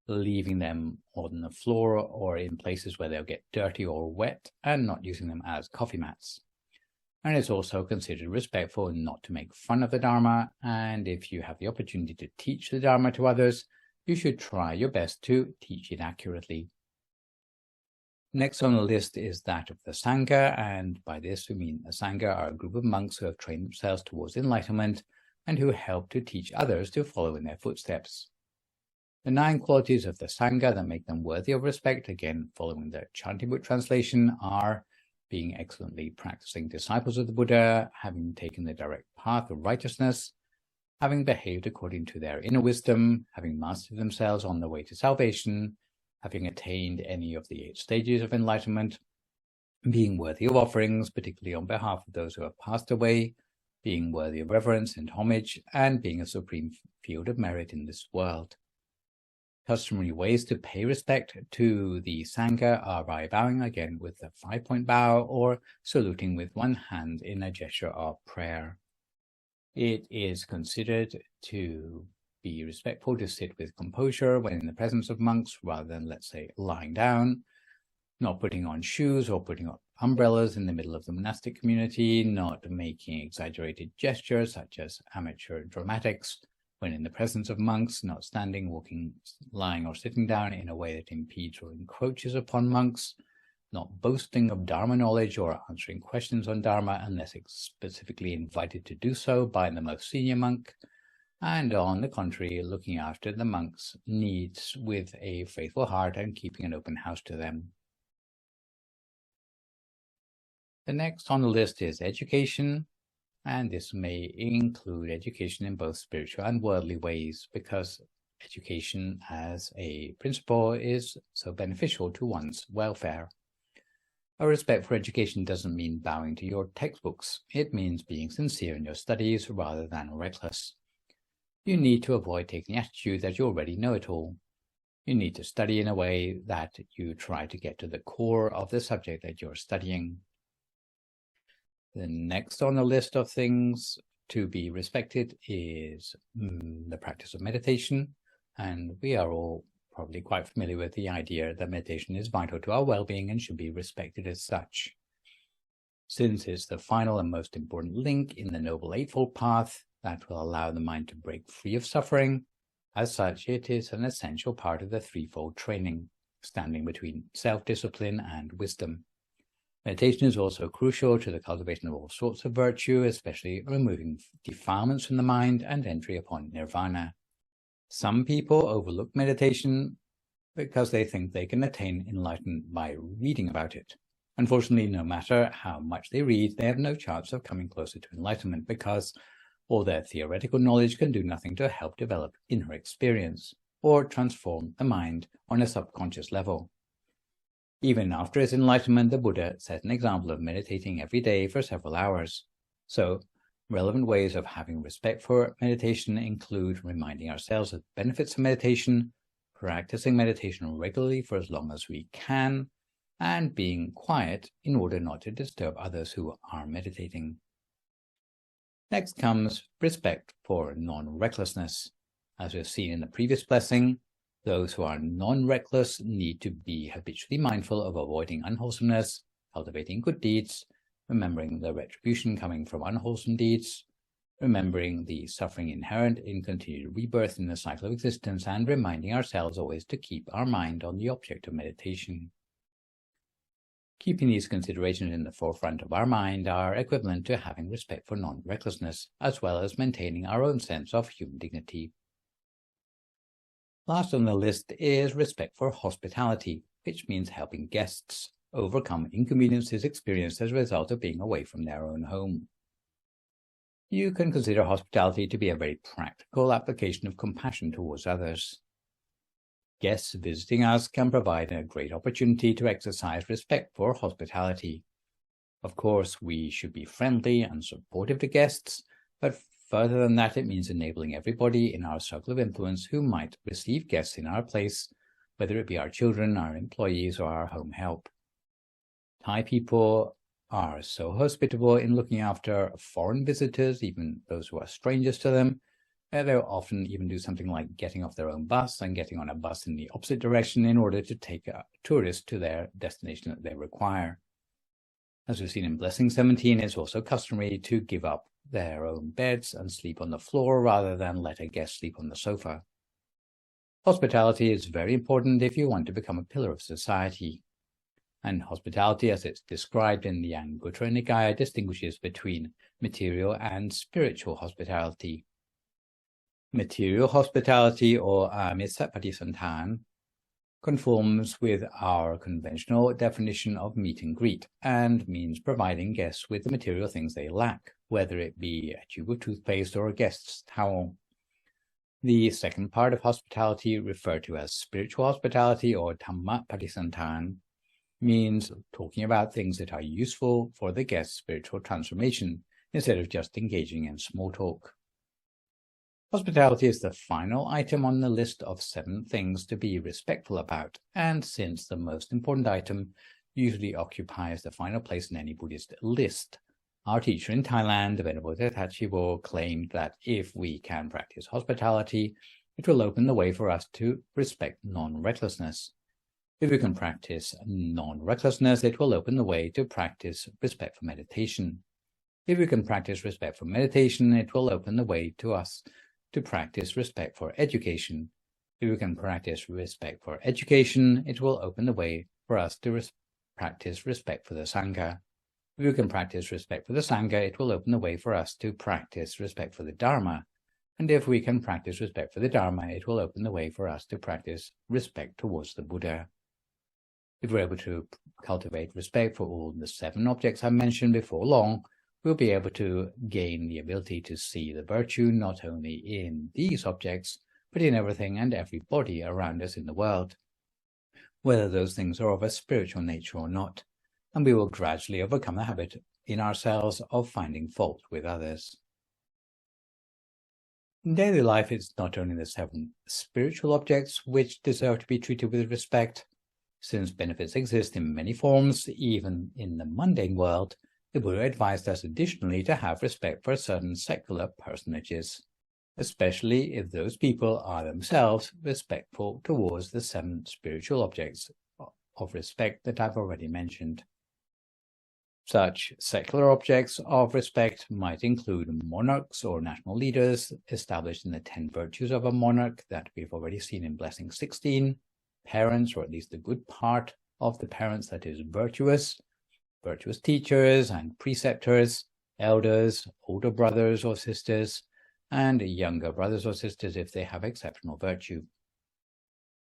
leaving them on the floor or in places where they'll get dirty or wet, and not using them as coffee mats. And it's also considered respectful not to make fun of the Dharma, and if you have the opportunity to teach the Dharma to others, you should try your best to teach it accurately. Next on the list is that of the Sangha, and by this we mean the Sangha are a group of monks who have trained themselves towards enlightenment and who help to teach others to follow in their footsteps. The 9 qualities of the Sangha that make them worthy of respect, again following the Chanting Book translation, are being excellently practicing disciples of the Buddha, having taken the direct path of righteousness, having behaved according to their inner wisdom, having mastered themselves on the way to salvation, having attained any of the 8 stages of enlightenment, being worthy of offerings, particularly on behalf of those who have passed away, being worthy of reverence and homage, and being a supreme field of merit in this world. Customary ways to pay respect to the Sangha are by bowing again with a 5-point bow or saluting with one hand in a gesture of prayer. It is considered to be respectful to sit with composure when in the presence of monks rather than, let's say, lying down, not putting on shoes or putting up umbrellas in the middle of the monastic community, not making exaggerated gestures such as amateur dramatics when in the presence of monks, not standing, walking, lying or sitting down in a way that impedes or encroaches upon monks, not boasting of Dharma knowledge or answering questions on Dharma unless specifically invited to do so by the most senior monk, and on the contrary, looking after the monks' needs with a faithful heart and keeping an open house to them. The next on the list is education, and this may include education in both spiritual and worldly ways, because education as a principle is so beneficial to one's welfare. A respect for education doesn't mean bowing to your textbooks. It means being sincere in your studies rather than reckless. You need to avoid taking the attitude that you already know it all. You need to study in a way that you try to get to the core of the subject that you're studying. The next on the list of things to be respected is the practice of meditation, and we are all probably quite familiar with the idea that meditation is vital to our well-being and should be respected as such. Since it's the final and most important link in the Noble Eightfold Path that will allow the mind to break free of suffering, as such it is an essential part of the threefold training, standing between self-discipline and wisdom. Meditation is also crucial to the cultivation of all sorts of virtue, especially removing defilements from the mind and entry upon nirvana. Some people overlook meditation because they think they can attain enlightenment by reading about it. Unfortunately, no matter how much they read, they have no chance of coming closer to enlightenment because all their theoretical knowledge can do nothing to help develop inner experience or transform the mind on a subconscious level. Even after his enlightenment, the Buddha set an example of meditating every day for several hours. So, relevant ways of having respect for meditation include reminding ourselves of the benefits of meditation, practicing meditation regularly for as long as we can, and being quiet in order not to disturb others who are meditating. Next comes respect for non-recklessness. As we've seen in the previous blessing, those who are non-reckless need to be habitually mindful of avoiding unwholesomeness, cultivating good deeds, remembering the retribution coming from unwholesome deeds, remembering the suffering inherent in continued rebirth in the cycle of existence, and reminding ourselves always to keep our mind on the object of meditation. Keeping these considerations in the forefront of our mind are equivalent to having respect for non-recklessness, as well as maintaining our own sense of human dignity. Last on the list is respect for hospitality, which means helping guests overcome inconveniences experienced as a result of being away from their own home. You can consider hospitality to be a very practical application of compassion towards others. Guests visiting us can provide a great opportunity to exercise respect for hospitality. Of course, we should be friendly and supportive to guests, but further than that, it means enabling everybody in our circle of influence who might receive guests in our place whether it be our children, our employees, or our home help. Thai people are so hospitable in looking after foreign visitors, even those who are strangers to them. They'll often even do something like getting off their own bus and getting on a bus in the opposite direction in order to take a tourist to their destination that they require. As we've seen in Blessing 17, it's also customary to give up their own beds and sleep on the floor rather than let a guest sleep on the sofa. Hospitality is very important if you want to become a pillar of society. And hospitality, as it's described in the Anguttara Nikaya, distinguishes between material and spiritual hospitality. Material hospitality, or Amisa Patisantan, conforms with our conventional definition of meet and greet and means providing guests with the material things they lack, whether it be a tube of toothpaste or a guest's towel. The second part of hospitality, referred to as spiritual hospitality or Dhamma Patisantan, means talking about things that are useful for the guest's spiritual transformation instead of just engaging in small talk. Hospitality is the final item on the list of 7 things to be respectful about, and since the most important item usually occupies the final place in any Buddhist list, our teacher in Thailand, the Venerable Tachibo, claimed that if we can practice hospitality, it will open the way for us to respect non-recklessness. If we can practice non-recklessness, it will open the way to practice respect for meditation. If we can practice respect for meditation, it will open the way to us to practice respect for education. If we can practice respect for education, it will open the way for us to practice respect for the Sangha. If we can practice respect for the Sangha, it will open the way for us to practice respect for the Dharma. And if we can practice respect for the Dharma, it will open the way for us to practice respect towards the Buddha. If we're able to cultivate respect for all the 7 objects I mentioned before long, we'll be able to gain the ability to see the virtue not only in these objects, but in everything and everybody around us in the world, whether those things are of a spiritual nature or not, and we will gradually overcome the habit in ourselves of finding fault with others. In daily life, it's not only the 7 spiritual objects which deserve to be treated with respect. Since benefits exist in many forms, even in the mundane world, the Buddha advised us additionally to have respect for certain secular personages, especially if those people are themselves respectful towards the 7 spiritual objects of respect that I've already mentioned. Such secular objects of respect might include monarchs or national leaders established in the 10 virtues of a monarch that we've already seen in Blessing 16, parents, or at least a good part of the parents that is virtuous teachers and preceptors, elders, older brothers or sisters, and younger brothers or sisters if they have exceptional virtue.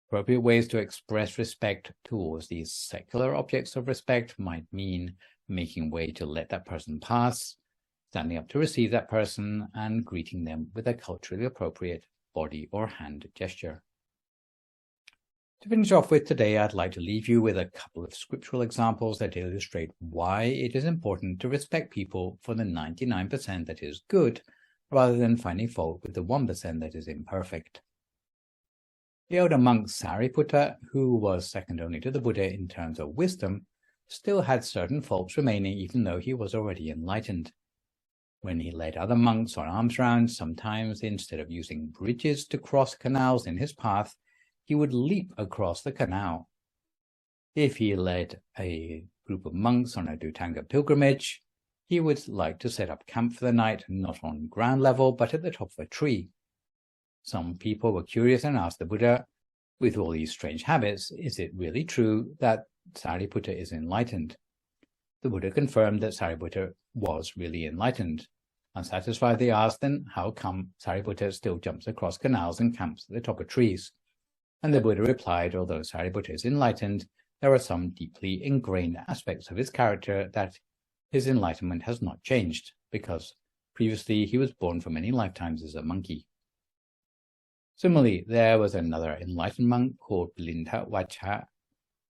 Appropriate ways to express respect towards these secular objects of respect might mean making way to let that person pass, standing up to receive that person, and greeting them with a culturally appropriate body or hand gesture. To finish off with today, I'd like to leave you with a couple of scriptural examples that illustrate why it is important to respect people for the 99% that is good, rather than finding fault with the 1% that is imperfect. The elder monk Sariputta, who was second only to the Buddha in terms of wisdom, still had certain faults remaining even though he was already enlightened. When he led other monks on alms rounds, sometimes instead of using bridges to cross canals in his path, he would leap across the canal. If he led a group of monks on a Dhutanga pilgrimage, he would like to set up camp for the night, not on ground level, but at the top of a tree. Some people were curious and asked the Buddha, with all these strange habits, is it really true that Sariputta is enlightened? The Buddha confirmed that Sariputta was really enlightened. Unsatisfied, they asked, then how come Sariputta still jumps across canals and camps at the top of trees? And the Buddha replied, although Sariputta is enlightened, there are some deeply ingrained aspects of his character that his enlightenment has not changed, because previously he was born for many lifetimes as a monkey. Similarly, there was another enlightened monk called Bilinta Vacha,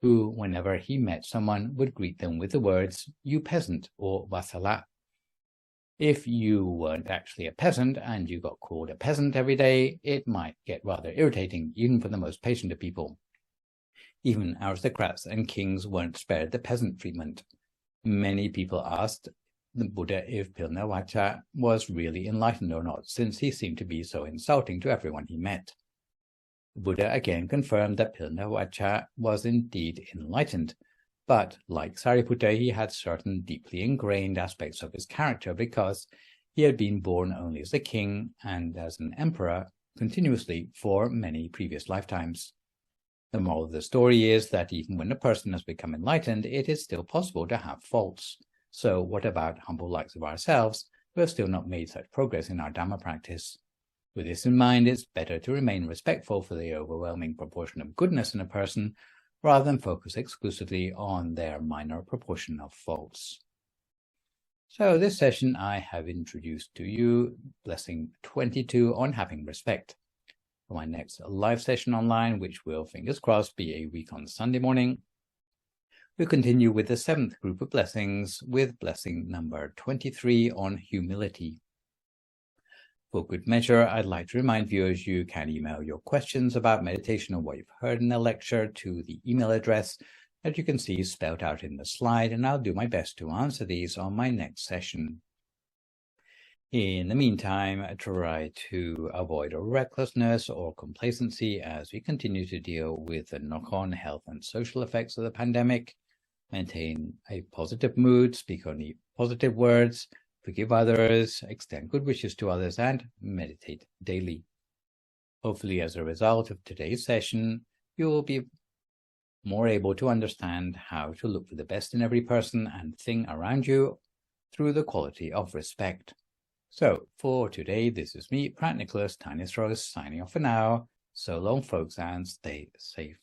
who, whenever he met someone, would greet them with the words, "You peasant," or "Vasala." If you weren't actually a peasant and you got called a peasant every day, it might get rather irritating, even for the most patient of people. Even aristocrats and kings weren't spared the peasant treatment. Many people asked the Buddha if Pilnavacha was really enlightened or not, since he seemed to be so insulting to everyone he met. The Buddha again confirmed that Pilnavacha was indeed enlightened, but like Sariputta, he had certain deeply ingrained aspects of his character because he had been born only as a king and as an emperor continuously for many previous lifetimes. The moral of the story is that even when a person has become enlightened, it is still possible to have faults. So what about humble likes of ourselves who have still not made such progress in our Dhamma practice? With this in mind, it's better to remain respectful for the overwhelming proportion of goodness in a person rather than focus exclusively on their minor proportion of faults. So this session I have introduced to you Blessing 22 on having respect. For my next live session online, which will, fingers crossed, be a week on Sunday morning, we'll continue with the 7th group of blessings with blessing number 23 on humility. For good measure, I'd like to remind viewers you can email your questions about meditation or what you've heard in the lecture to the email address that you can see spelled out in the slide, and I'll do my best to answer these on my next session. In the meantime, try to avoid recklessness or complacency as we continue to deal with the knock-on health and social effects of the pandemic. Maintain a positive mood, speak only positive words, forgive others, extend good wishes to others, and meditate daily. Hopefully, as a result of today's session, you will be more able to understand how to look for the best in every person and thing around you through the quality of respect. So, for today, this is me, Phra Nicholas Thanissaro, signing off for now. So long, folks, and stay safe.